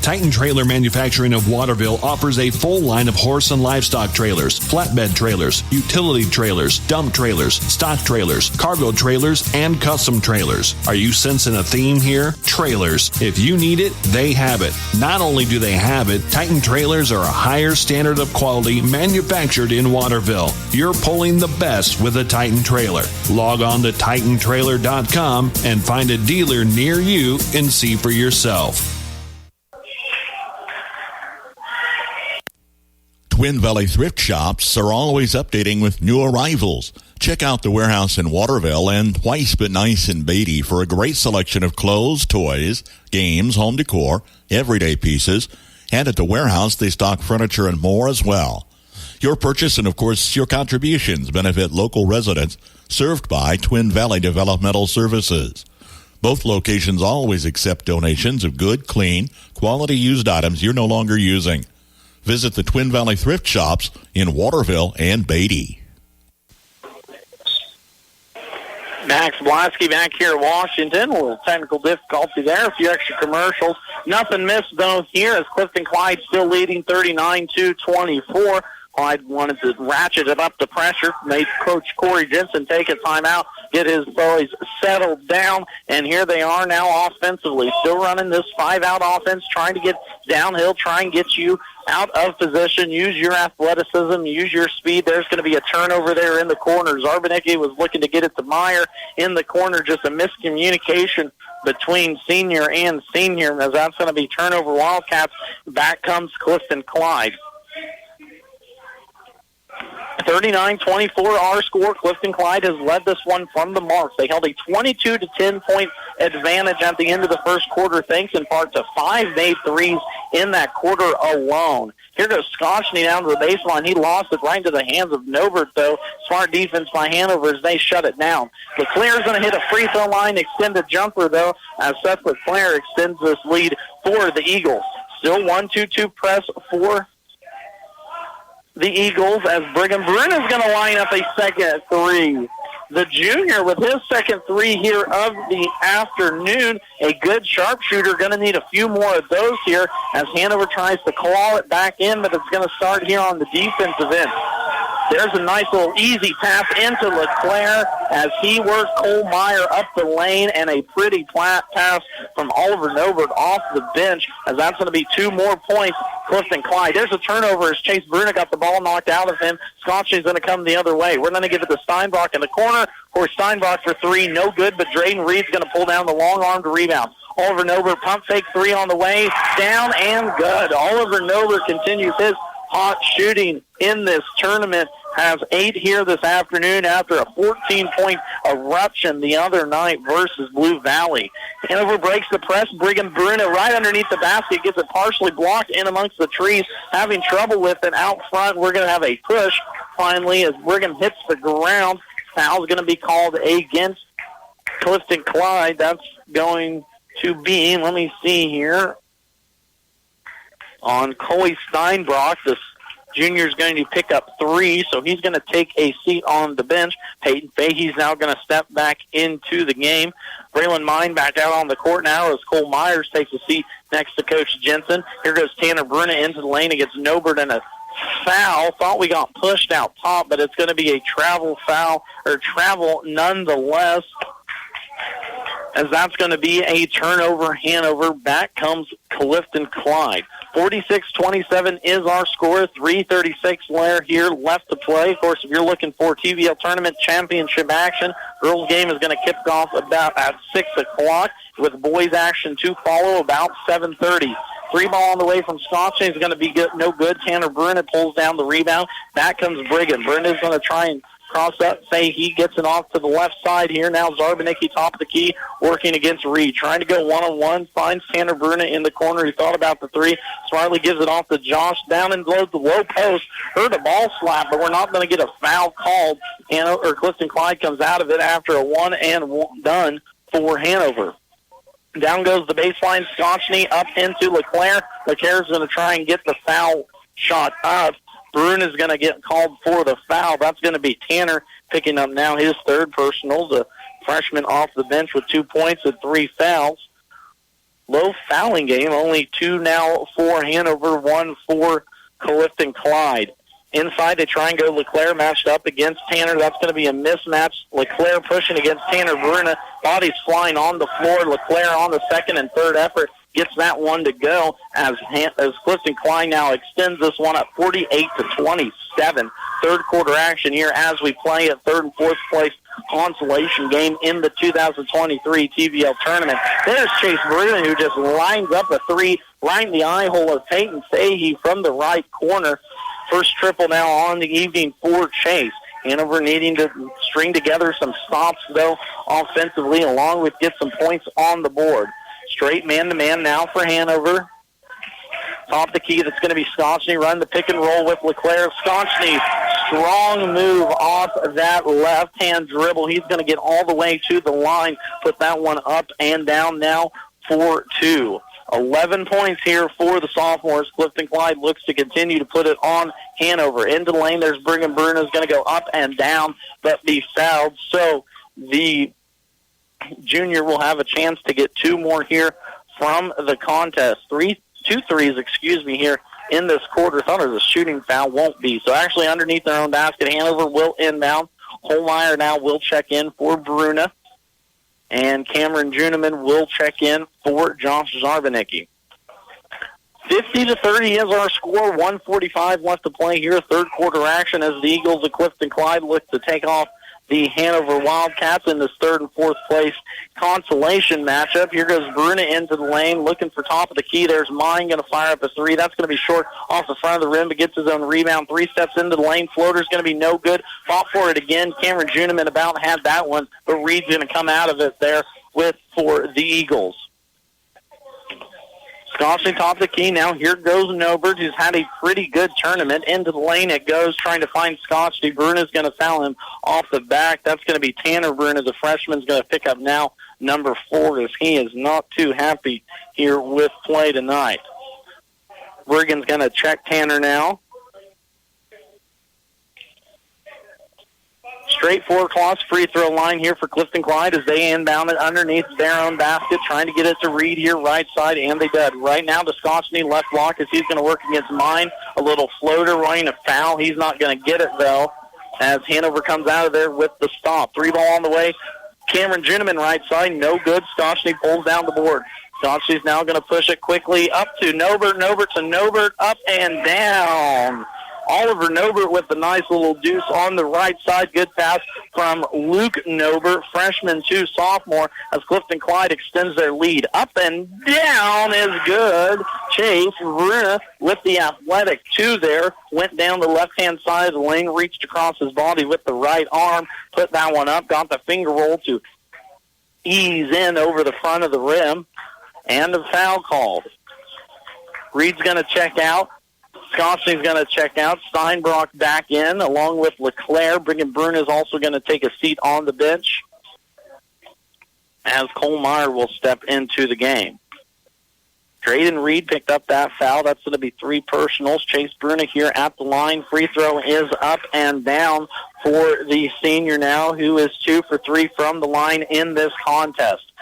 Titan Trailer Manufacturing of Waterville offers a full line of horse and livestock trailers, flatbed trailers, utility trailers, dump trailers, stock trailers, cargo trailers, and custom trailers. Are you sensing a theme here? Trailers. If you need it, they have it. Not only do they have it, Titan Trailers are a higher standard of quality manufactured in Waterville. You're pulling the best with a Titan Trailer. Log on to TitanTrailer.com and find a dealer near you and see for yourself. Twin Valley thrift shops are always updating with new arrivals. Check out the warehouse in Waterville and Twice But Nice in Beatty for a great selection of clothes, toys, games, home decor, everyday pieces. And at the warehouse, they stock furniture and more as well. Your purchase and, of course, your contributions benefit local residents served by Twin Valley Developmental Services. Both locations always accept donations of good, clean, quality used items you're no longer using. Visit the Twin Valley Thrift Shops in Waterville and Beatty. Max Blasky back here at Washington. A little technical difficulty there. A few extra commercials. Nothing missed, though, here as Clifton-Clyde still leading 39-24. Clyde wanted to ratchet it up to pressure, made Coach Corey Jensen take a timeout, get his boys settled down, and here they are now offensively, still running this five-out offense, trying to get downhill, try and get you out of position, use your athleticism, use your speed. There's going to be a turnover there in the corner. Zarbanicki was looking to get it to Meyer in the corner, just a miscommunication between senior and senior, as that's going to be turnover Wildcats. Back comes Clifton-Clyde. 39-24 our score. Clifton-Clyde has led this one from the mark. They held a 22-10 point advantage at the end of the first quarter, thanks in part to 5 made threes in that quarter alone. Here goes Scotchney down to the baseline. He lost it right into the hands of Novert, though. Smart defense by Hanover as they shut it down. LeClaire is going to hit a free throw line, extend a jumper, though, as Seth LeClaire extends this lead for the Eagles. Still 1-2-2 press for the Eagles as Brigham Bruna is going to line up a second three. The junior with his second three here of the afternoon. A good sharpshooter, going to need a few more of those here as Hanover tries to claw it back in, but it's going to start here on the defensive end. There's a nice little easy pass into LeClaire as he works Cole Meyer up the lane, and a pretty flat pass from Oliver Novert off the bench, as that's going to be 2 more points. Clifton-Clyde. There's a turnover as Chase Bruna got the ball knocked out of him. Scotchney's going to come the other way. We're going to give it to Steinbach in the corner. For Steinbach for 3, no good, but Drayden Reed's going to pull down the long arm to rebound. Oliver Novert pump fake 3 on the way, down and good. Oliver Novert continues his hot shooting in this tournament, has 8 here this afternoon after a 14-point eruption the other night versus Blue Valley. Hanover breaks the press. Brigham Bruna right underneath the basket, gets it partially blocked in amongst the trees, having trouble with it out front. We're going to have a push finally as Brigham hits the ground. Foul's going to be called against Clifton-Clyde. That's going to be, let me see here, on Coley Steinbach. This junior is going to pick up 3, so he's going to take a seat on the bench. Peyton Fahey's now going to step back into the game. Braylon Mine back out on the court now as Cole Myers takes a seat next to Coach Jensen. Here goes Tanner Bruna into the lane against Nobert, and a foul. Thought we got pushed out top, but it's going to be a travel foul, or travel nonetheless, as that's going to be a turnover. Hanover. Back comes Clifton-Clyde. 46-27 is our score. 3:36 here left to play. Of course, if you're looking for TVL Tournament Championship action, girls game is going to kick off about at 6 o'clock with boys action to follow about 7:30. 3 ball on the way from Scotchney is going to be good, no good. Tanner Bruna pulls down the rebound. Back comes Brigham. Bruna's going to try and cross up. He gets it off to the left side here. Now Zarbanicki top of the key, working against Reed. Trying to go one-on-one. Finds Tanner Bruna in the corner. He thought about the 3. Smartly gives it off to Josh. Down and below the low post. Heard a ball slap, but we're not going to get a foul called. Clifton-Clyde comes out of it after a 1-and-1 done for Hanover. Down goes the baseline. Scotchney up into LeClaire. LeClaire's going to try and get the foul shot up. Bruna's going to get called for the foul. That's going to be Tanner picking up now his 3rd personal. The freshman off the bench with 2 points and 3 fouls. Low fouling game. Only 2 now for Hanover, 1 for Clifton-Clyde. Inside, they try and go LeClaire matched up against Tanner. That's going to be a mismatch. LeClaire pushing against Tanner Bruna. Bodies flying on the floor. LeClaire on the 2nd and 3rd effort gets that one to go as Clifton-Clyde now extends this one up 48-27. 3rd quarter action here as we play at 3rd and 4th place consolation game in the 2023 TVL tournament. There's Chase Bruna, who just lines up a 3 right in the eye hole of Peyton Fahey from the right corner. First triple now on the evening for Chase. Hanover needing to string together some stops, though, offensively, along with get some points on the board. Straight man-to-man now for Hanover. Top the key, that's going to be Scotchney. Run the pick and roll with LeClaire. Scotchney strong move off that left-hand dribble. He's going to get all the way to the line, put that one up and down now for 2. 11 points here for the sophomores. Clifton-Clyde looks to continue to put it on Hanover. Into the lane, there's Brigham Bruno's going to go up and down, but be fouled. So the junior will have a chance to get 2 more here from the contest. 2 threes, here in this quarter. Thought it was a shooting foul, won't be. So actually underneath their own basket, Hanover will inbound. Holmeyer now will check in for Bruna. And Cameron Juneman will check in for Josh Zarbanicki. 50-30 is our score. 1:45 left to play here. Third quarter action as the Eagles of Clifton-Clyde look to take off the Hanover Wildcats in this third and fourth place consolation matchup. Here goes Bruna into the lane, looking for top of the key. There's Mine going to fire up a 3. That's going to be short off the front of the rim, but gets his own rebound. 3 steps into the lane. Floater's going to be no good. Fought for it again. Cameron Juneman about had that one, but Reed's going to come out of it there for the Eagles. Scotchley top of the key. Now here goes Nobert, who's had a pretty good tournament. Into the lane it goes, trying to find Scotchley. Bruna's going to foul him off the back. That's going to be Tanner Bruna. The freshman's going to pick up now number 4, as he is not too happy here with play tonight. Brigham's going to check Tanner now. Straight 4 across free throw line here for Clifton-Clyde as they inbound it underneath their own basket, trying to get it to Reed here right side, and they did. Right now to Scotchney, left block as he's going to work against Mine. A little floater running a foul. He's not going to get it, though, as Hanover comes out of there with the stop. 3 ball on the way. Cameron Juneman right side, no good. Scotchney pulls down the board. Scotchney's now going to push it quickly up to Nobert. Nobert to Nobert, up and down. Oliver Nobert with the nice little deuce on the right side. Good pass from Luke Nobert, freshman to sophomore, as Clifton-Clyde extends their lead. Up and down is good. Chase Bruna with the athletic 2 there. Went down the left-hand side of the lane, reached across his body with the right arm, put that one up, got the finger roll to ease in over the front of the rim, and a foul called. Reed's going to check out. Scotchley's going to check out. Steinbrock back in, along with LeClaire. Brigham Bruna is also going to take a seat on the bench, as Cole Meyer will step into the game. Drayden Reed picked up that foul. That's going to be 3 personals. Chase Bruna here at the line. Free throw is up and down for the senior now, who is 2 for 3 from the line in this contest.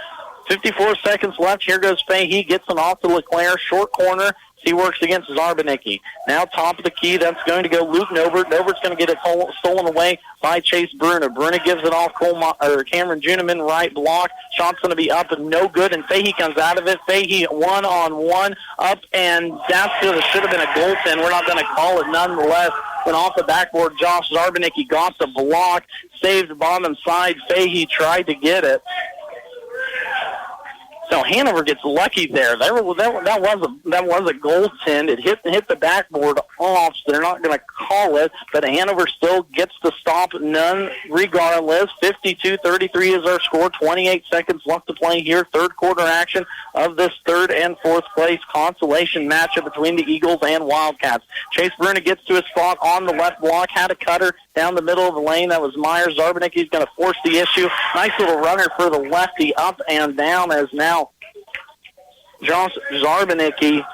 54 seconds left. Here goes Fahey. Gets it off to LeClaire. Short corner. He works against Zarbanicki. Now top of the key, that's going to go Luke Nobert. Nobert's going to get it stolen away by Chase Bruna. Bruna gives it off Cameron Juneman, right block. Shot's going to be up and no good, and Fahey comes out of it. Fahey 1-on-1, up, and that should have been a goaltend. We're not going to call it nonetheless. Went off the backboard. Josh Zarbanicki got the block, saved the bottom side. Fahey tried to get it. So Hanover gets lucky there. That was a goaltend. It hit the backboard off, so they're not going to call it. But Hanover still gets the stop, none regardless. 52-33 is our score. 28 seconds left to play here. Third quarter action of this third and fourth place consolation matchup between the Eagles and Wildcats. Chase Bruna gets to his spot on the left block. Had a cutter down the middle of the lane. That was Myers. Zarbanicki's going to force the issue. Nice little runner for the lefty, up and down, as now Josh Zarbanicki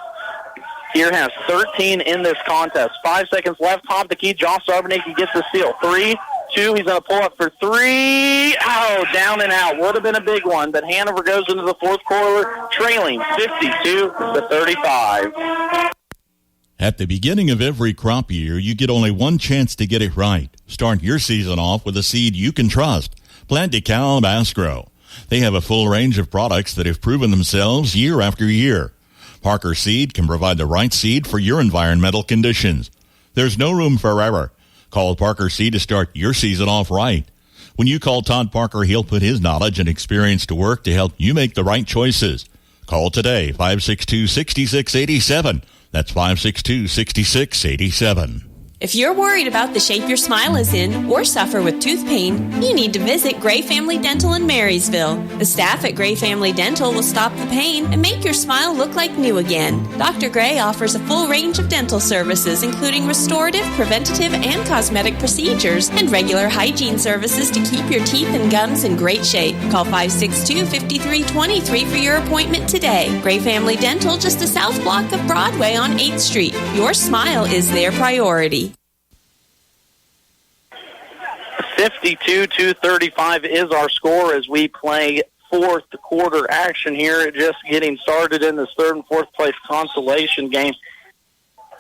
here has 13 in this contest. 5 seconds left. Top the key. Josh Zarbanicki gets the steal. 3, 2. He's going to pull up for 3. Oh, down and out. Would have been a big one, but Hanover goes into the fourth quarter trailing 52-35. At the beginning of every crop year, you get only one chance to get it right. Start your season off with a seed you can trust. Plant DeKalb Asgrow. They have a full range of products that have proven themselves year after year. Parker Seed can provide the right seed for your environmental conditions. There's no room for error. Call Parker Seed to start your season off right. When you call Todd Parker, he'll put his knowledge and experience to work to help you make the right choices. Call today, 562-6687. That's 562-6687. If you're worried about the shape your smile is in or suffer with tooth pain, you need to visit Gray Family Dental in Marysville. The staff at Gray Family Dental will stop the pain and make your smile look like new again. Dr. Gray offers a full range of dental services, including restorative, preventative, and cosmetic procedures, and regular hygiene services to keep your teeth and gums in great shape. Call 562-5323 for your appointment today. Gray Family Dental, just a south block of Broadway on 8th Street. Your smile is their priority. 52-35 is our score as we play fourth quarter action here, just getting started in this third and fourth place consolation game.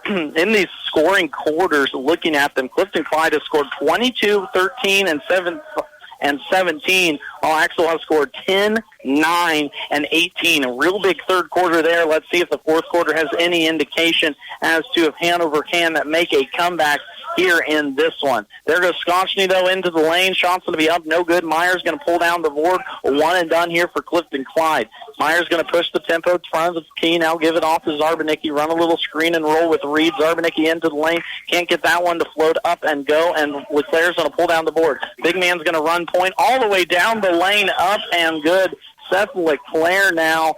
In these scoring quarters, looking at them, Clifton-Clyde has scored 22, 13, and 17, while Axel has scored 10, 9, and 18. A real big third quarter there. Let's see if the fourth quarter has any indication as to if Hanover can make a comeback here in this one. There goes Scotchney, though, into the lane. Shot's going to be up. No good. Myers going to pull down the board. One and done here for Clifton-Clyde. Myers going to push the tempo in front of the key. Now give it off to Zarbanicki. Run a little screen and roll with Reed. Zarbanicki into the lane. Can't get that one to float up and go, and Leclerc's going to pull down the board. Big man's going to run point all the way down the lane, up and good. Seth Leclerc now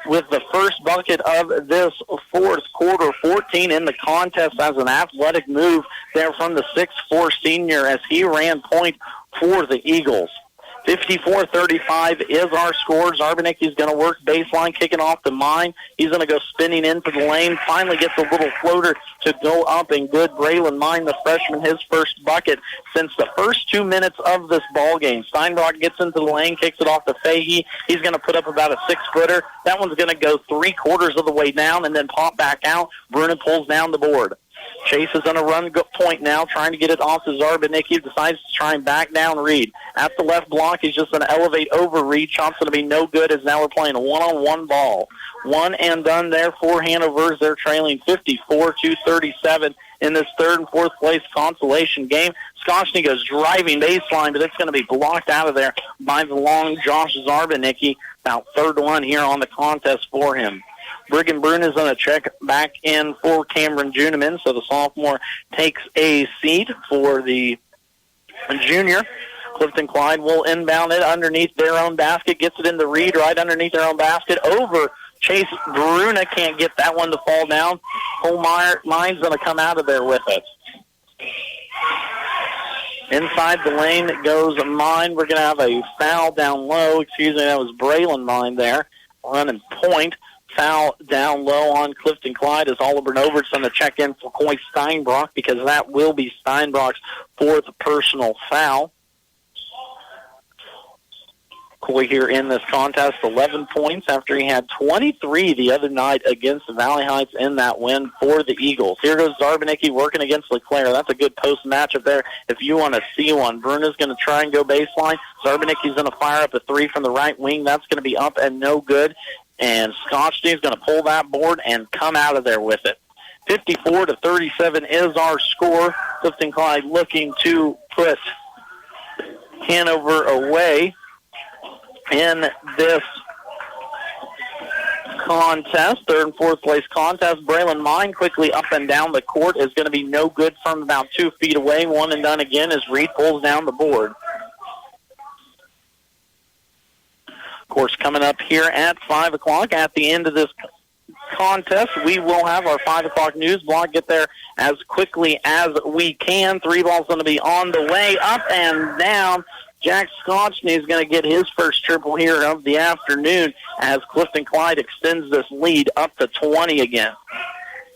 with the first bucket of this fourth quarter, 14 in the contest as an athletic move there from the 6'4 senior as he ran point for the Eagles. 54-35 is our score. Zarbanicki's going to work baseline, kicking off the mine. He's going to go spinning into the lane. Finally gets a little floater to go up and good. Braylon Mine, the freshman, his first bucket since the first 2 minutes of this ball game. Steinbrock gets into the lane, kicks it off to Fahey. He's going to put up about a 6-footer. That one's going to go 3/4 of the way down and then pop back out. Bruno pulls down the board. Chase is on a run point now, trying to get it off to Zarbanicki. Decides to try and back down Reed. At the left block, he's just going to elevate over Reed. Shot's going to be no good as now we're playing a one-on-one ball. One and done there for Hanover. They're trailing 54-37 in this third and fourth place consolation game. Scotchney goes driving baseline, but it's going to be blocked out of there by the long Josh Zarbanicki. About third one here on the contest for him. Brigham Brune is going to check back in for Cameron Juneman, so the sophomore takes a seat for the junior. Clifton-Clyde will inbound it underneath their own basket, gets it into Reed right underneath their own basket, over Chase Bruna, can't get that one to fall down. Mine's going to come out of there with it. Inside the lane goes Mine. We're going to have a foul down low. Excuse me, that was Braylon Mine there, running point. Foul down low on Clifton-Clyde as Oliver Novert's going to check in for Coy Steinbrock because that will be Steinbrock's fourth personal foul. Coy here in this contest, 11 points after he had 23 the other night against Valley Heights in that win for the Eagles. Here goes Zarbanicki working against Leclerc. That's a good post matchup there if you want to see one. Bruno's going to try and go baseline. Zarbanicki's going to fire up a three from the right wing. That's going to be up and no good. And Scotchney is going to pull that board and come out of there with it. 54-37 is our score. Clifton-Clyde looking to put Hanover away in this contest, third and fourth place contest. Braylon Mine quickly up and down the court is going to be no good from about 2 feet away. One and done again as Reed pulls down the board. Of course, coming up here at 5 o'clock at the end of this contest, we will have our 5 o'clock news block. Get there as quickly as we can. 3 balls going to be on the way, up and down. Jack Scotchney is going to get his first triple here of the afternoon as Clifton-Clyde extends this lead up to 20 again.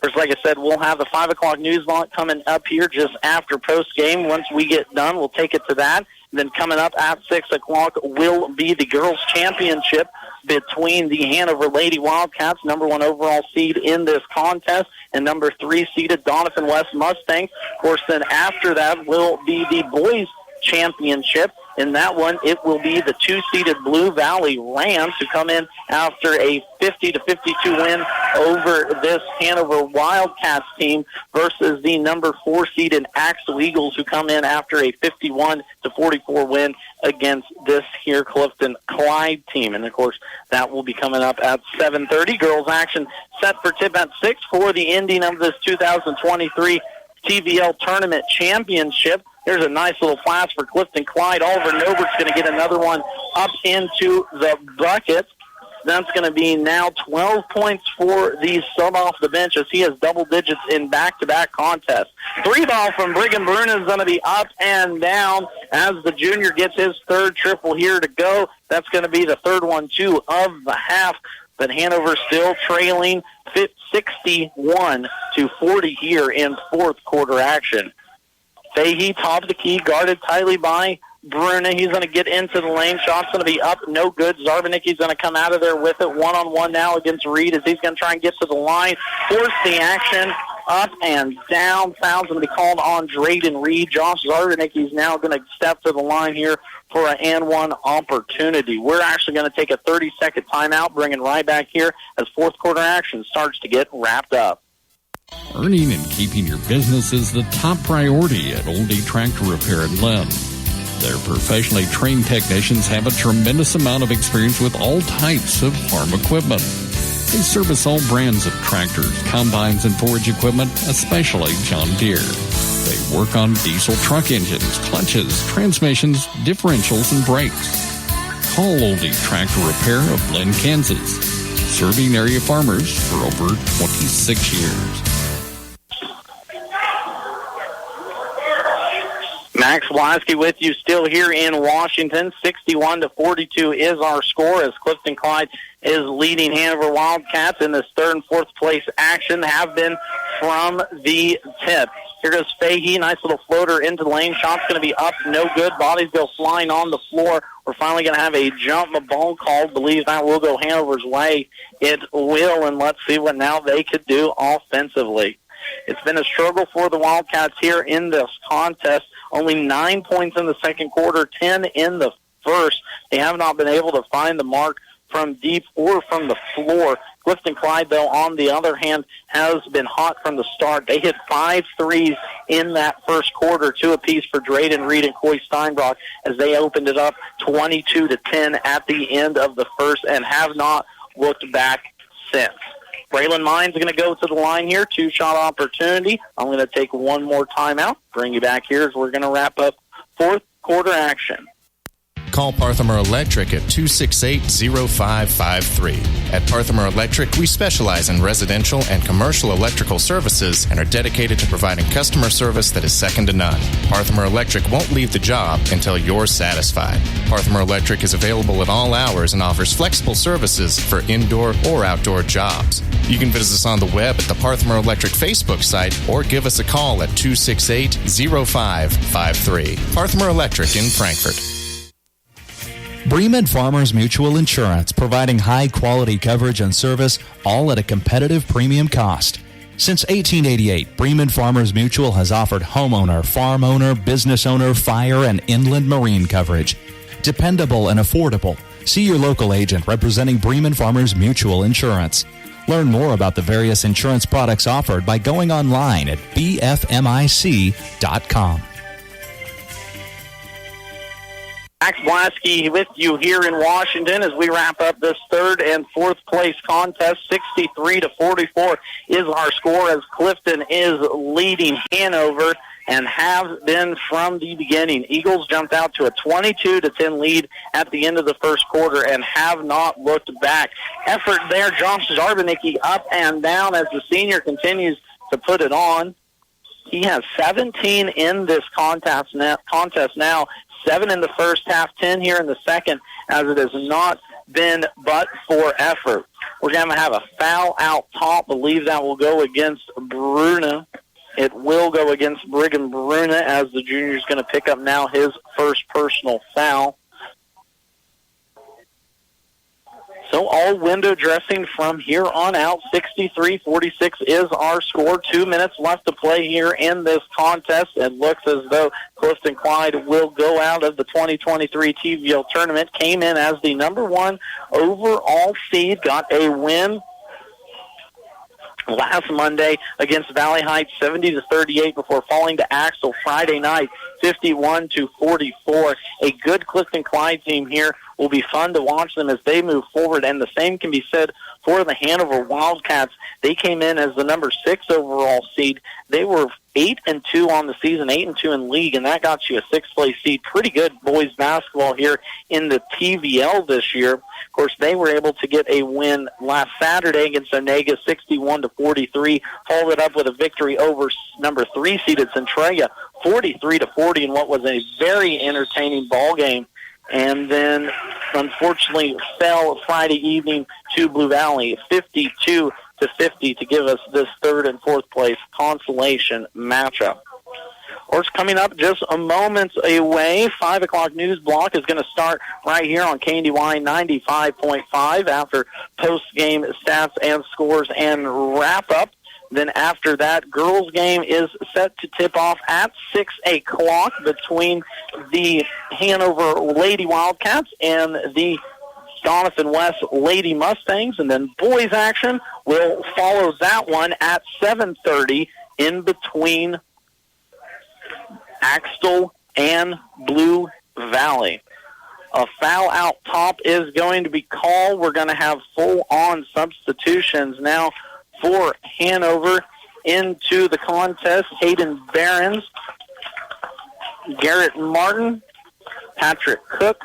First, like I said, we'll have the 5 o'clock news block coming up here just after post-game. Once we get done, we'll take it to that. Then coming up at 6 o'clock will be the girls' championship between the Hanover Lady Wildcats, number 1 overall seed in this contest, and number 3 seeded Donovan West Mustangs. Of course, then after that will be the boys' championship. In that one, it will be the 2-seeded Blue Valley Rams who come in after a 50-52 win over this Hanover Wildcats team versus the number 4-seeded Axel Eagles who come in after a 51-44 win against this here Clifton-Clyde team. And, of course, that will be coming up at 7:30. Girls action set for tip at 6 for the ending of this 2023 TVL Tournament Championship. Here's a nice little pass for Clifton-Clyde. Oliver Nobert's going to get another one up into the bucket. That's going to be now 12 points for the sub off the bench as he has double digits in back-to-back contests. 3-ball from Brigham Bruna is going to be up and down as the junior gets his third triple here to go. That's going to be the third one, too, of the half. But Hanover still trailing 61-40 here in fourth quarter action. Fahey, top of the key, guarded tightly by Bruna. He's going to get into the lane. Shot's going to be up, no good. Zarbanicki's going to come out of there with it. One-on-one now against Reed as he's going to try and get to the line. Force the action up and down. Foul's going to be called on Drayden Reed. Josh Zarbanicki's now going to step to the line here for an and-one opportunity. We're actually going to take a 30-second timeout, bringing right back here as fourth quarter action starts to get wrapped up. Earning and keeping your business is the top priority at Old D Tractor Repair in Lynn. Their professionally trained technicians have a tremendous amount of experience with all types of farm equipment. They service all brands of tractors, combines, and forage equipment, especially John Deere. They work on diesel truck engines, clutches, transmissions, differentials, and brakes. Call Old D Tractor Repair of Lynn, Kansas, serving area farmers for over 26 years. Max Blasky with you still here in Washington. 61-42 is our score as Clifton-Clyde is leading Hanover Wildcats in this third and fourth place action, have been from the tip. Here goes Fahey, nice little floater into the lane. Shot's going to be up, no good. Bodies go flying on the floor. We're finally going to have a jump ball called. Believe that will go Hanover's way. It will, and let's see what now they could do offensively. It's been a struggle for the Wildcats here in this contest. Only 9 points in the second quarter, 10 in the first. They have not been able to find the mark from deep or from the floor. Clifton-Clyde, though, on the other hand, has been hot from the start. They hit 5 threes in that first quarter, 2 apiece for Drayden Reed and Coy Steinbrock as they opened it up 22-10 at the end of the first and have not looked back since. Braylon Mine's going to go to the line here. 2-shot opportunity. I'm going to take one more timeout. Bring you back here as we're going to wrap up fourth quarter action. Call Parthamer Electric at 268-0553. At Parthamer Electric, we specialize in residential and commercial electrical services and are dedicated to providing customer service that is second to none. Parthamer Electric won't leave the job until you're satisfied. Parthamer Electric is available at all hours and offers flexible services for indoor or outdoor jobs. You can visit us on the web at the Parthamer Electric Facebook site or give us a call at 268-0553. Parthamer Electric in Frankfort. Bremen Farmers Mutual Insurance, providing high-quality coverage and service, all at a competitive premium cost. Since 1888, Bremen Farmers Mutual has offered homeowner, farm owner, business owner, fire, and inland marine coverage. Dependable and affordable. See your local agent representing Bremen Farmers Mutual Insurance. Learn more about the various insurance products offered by going online at bfmic.com. Max Blasky with you here in Washington as we wrap up this third and fourth place contest. 63-44 is our score as Clifton is leading Hanover and have been from the beginning. Eagles jumped out to a 22-10 lead at the end of the first quarter and have not looked back. Effort there, Josh Zarbanicki up and down as the senior continues to put it on. He has 17 in this contest now. 7 in the first half, 10 here in the second, as it has not been but for effort. We're going to have a foul out top. Believe that will go against Bruna. It will go against Brigham Bruna as the junior is going to pick up now his first personal foul. So all window dressing from here on out. 63-46 is our score. 2 minutes left to play here in this contest. It looks as though Clifton-Clyde will go out of the 2023 TVL tournament. Came in as the number 1 overall seed. Got a win last Monday against Valley Heights 70-38 before falling to Axel Friday night 51-44. A good Clifton-Clyde team here. Will be fun to watch them as they move forward, and the same can be said for the Hanover Wildcats. They came in as the number 6 overall seed. They were 8-2 on the season, 8-2 in league, and that got you a 6th place seed. Pretty good boys basketball here in the TVL this year. Of course, they were able to get a win last Saturday against Onega, 61-43. Followed it up with a victory over number 3 seeded Centralia, 43-40, in what was a very entertaining ball game. And then, unfortunately, fell Friday evening to Blue Valley, 52-50, to give us this 3rd and 4th place consolation matchup. Of course, coming up just a moment away, 5 o'clock news block is going to start right here on KNDY 95.5 after post-game stats and scores and wrap-up. Then after that, girls' game is set to tip off at 6 o'clock between the Hanover Lady Wildcats and the Doniphan West Lady Mustangs. And then boys' action will follow that one at 7:30 in between Axtell and Blue Valley. A foul out top is going to be called. We're going to have full-on substitutions now for Hanover into the contest. Hayden Behrens, Garrett Martin, Patrick Cook,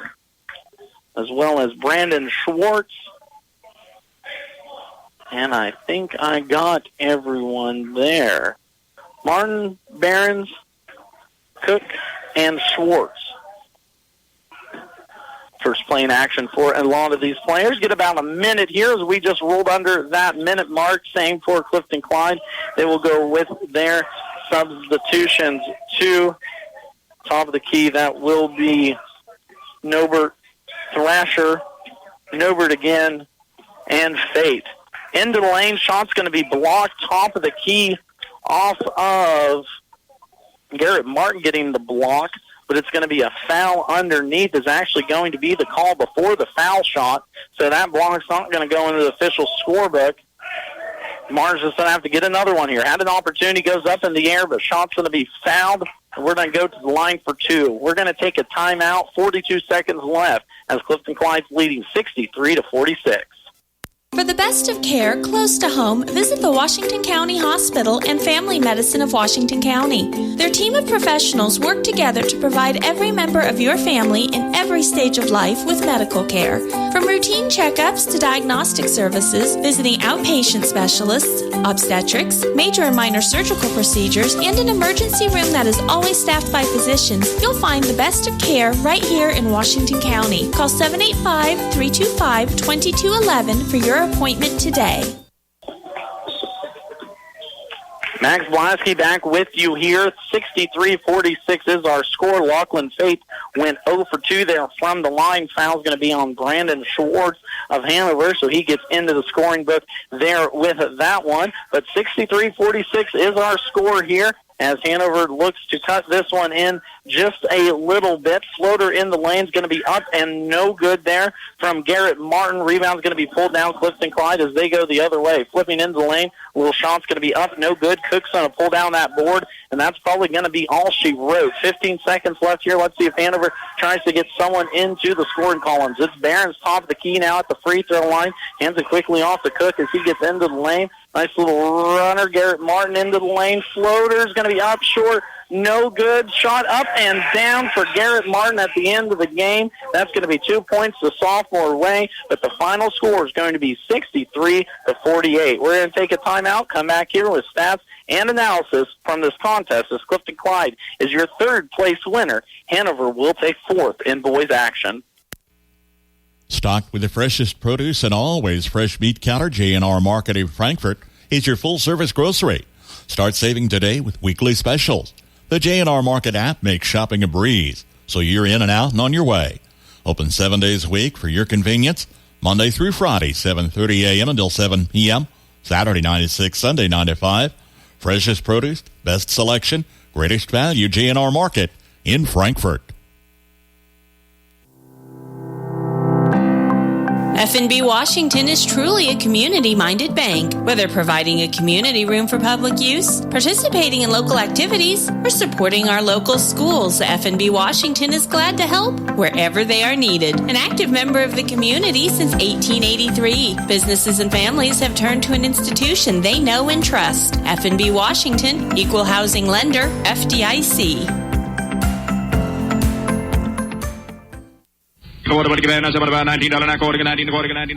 as well as Brandon Schwartz. And I think I got everyone there. Martin, Behrens, Cook, and Schwartz. First play in action for a lot of these players. Get about a minute here as we just rolled under that minute mark. Same for Clifton-Clyde. They will go with their substitutions to top of the key. That will be Nobert, Thrasher, Nobert again, and Fate. Into the lane. Shot's going to be blocked. Top of the key off of Garrett Martin getting the block. But it's going to be a foul underneath is actually going to be the call before the foul shot. So that block's not going to go into the official scorebook. Martin's just going to have to get another one here. Had an opportunity, goes up in the air, but shot's going to be fouled. And we're going to go to the line for 2. We're going to take a timeout, 42 seconds left, as Clifton-Clyde's leading 63-46. For the best of care close to home, visit the Washington County Hospital and Family Medicine of Washington County. Their team of professionals work together to provide every member of your family in every stage of life with medical care. From routine checkups to diagnostic services, visiting outpatient specialists, obstetrics, major and minor surgical procedures, and an emergency room that is always staffed by physicians, you'll find the best of care right here in Washington County. Call 785-325-2211 for your appointment today. Max Blasky back with you here. 63-46 is our score. Lachlan Faith went 0 for 2 there from the line. Foul's going to be on Brandon Schwartz of Hanover, so he gets into the scoring book there with that one. But 63-46 is our score here as Hanover looks to cut this one in just a little bit. Floater in the lane is going to be up and no good there from Garrett Martin. Rebound's going to be pulled down Clifton-Clyde as they go the other way. Flipping into the lane, little shot's going to be up, no good. Cook's going to pull down that board, and that's probably going to be all she wrote. 15 seconds left here. Let's see if Hanover tries to get someone into the scoring columns. It's Barron's top of the key now at the free throw line. Hands it quickly off to Cook as he gets into the lane. Nice little runner. Garrett Martin into the lane. Floater's going to be up short. No good. Shot up and down for Garrett Martin at the end of the game. That's going to be 2 points the sophomore way, but the final score is going to be 63-48. We're going to take a timeout, come back here with stats and analysis from this contest as Clifton-Clyde is your third place winner. Hanover will take fourth in boys action. Stocked with the freshest produce and always fresh meat counter, J&R Market in Frankfort is your full-service grocery. Start saving today with weekly specials. The J&R Market app makes shopping a breeze, so you're in and out and on your way. Open 7 days a week for your convenience, Monday through Friday, 7:30 a.m. until 7 p.m., Saturday 9 to 6, Sunday 9 to 5. Freshest produce, best selection, greatest value, J&R Market in Frankfort. F&B Washington is truly a community-minded bank. Whether providing a community room for public use, participating in local activities, or supporting our local schools, F&B Washington is glad to help wherever they are needed. An active member of the community since 1883, businesses and families have turned to an institution they know and trust. F&B Washington, Equal Housing Lender, FDIC.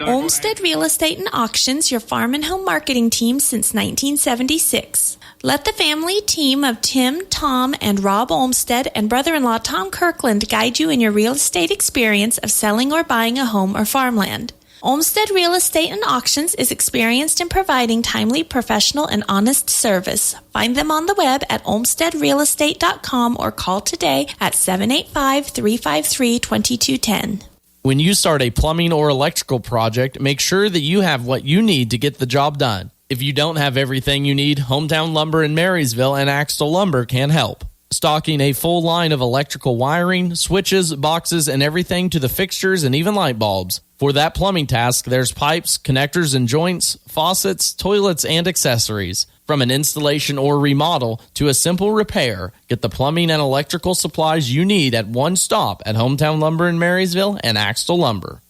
Olmsted Real Estate and Auctions, your farm and home marketing team since 1976. Let the family team of Tim, Tom, and Rob Olmsted and brother-in-law Tom Kirkland guide you in your real estate experience of selling or buying a home or farmland. Olmsted Real Estate and Auctions is experienced in providing timely, professional, and honest service. Find them on the web at olmstedrealestate.com or call today at 785-353-2210. When you start a plumbing or electrical project, make sure that you have what you need to get the job done. If you don't have everything you need, Hometown Lumber in Marysville and Axtell Lumber can help. Stocking a full line of electrical wiring, switches, boxes, and everything to the fixtures and even light bulbs. For that plumbing task, there's pipes, connectors and joints, faucets, toilets, and accessories. From an installation or remodel to a simple repair, get the plumbing and electrical supplies you need at one stop at Hometown Lumber in Marysville and Axtell Lumber.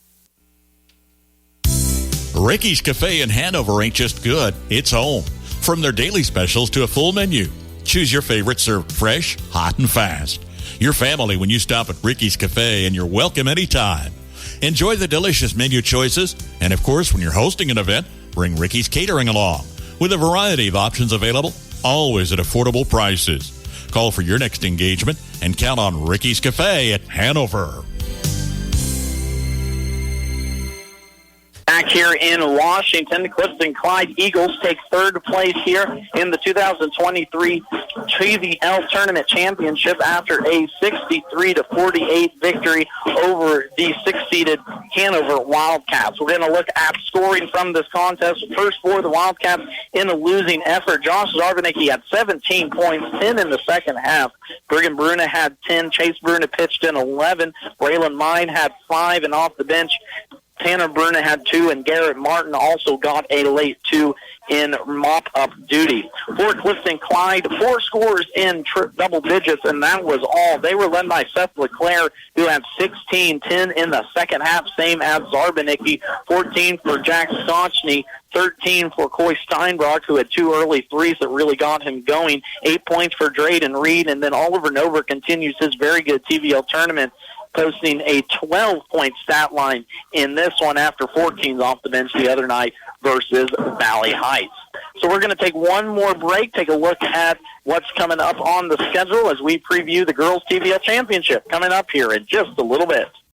Ricky's Cafe in Hanover ain't just good, it's home. From their daily specials to a full menu, choose your favorite served fresh, hot, and fast. Your family when you stop at Ricky's Cafe, and you're welcome anytime. Enjoy the delicious menu choices, and of course, when you're hosting an event, bring Ricky's Catering along. With a variety of options available, always at affordable prices. Call for your next engagement and count on Ricky's Cafe at Hanover. Back here in Washington, the Clifton-Clyde Eagles take third place here in the 2023 TVL Tournament Championship after a 63-48 victory over the six-seeded Hanover Wildcats. We're going to look at scoring from this contest. First for the Wildcats in a losing effort. Josh Zarvanicki had 17 points, 10 in the second half. Bergen Bruna had 10. Chase Bruna pitched in 11. Braylon Mine had 5, and off the bench, Tanner Bruna had 2, and Garrett Martin also got a late 2 in mop-up duty. For Clifton-Clyde, 4 scores in double digits, and that was all. They were led by Seth LeClaire, who had 16, 10 in the second half, same as Zarbanicki, 14 for Jack Scotchney, 13 for Coy Steinbrock, who had 2 early threes that really got him going, 8 points for Drayden Reed, and then Oliver Nover continues his very good TVL tournament, posting a 12-point stat line in this one after 14's off the bench the other night versus Valley Heights. So we're going to take one more break, take a look at what's coming up on the schedule as we preview the Girls TVL Championship coming up here in just a little bit.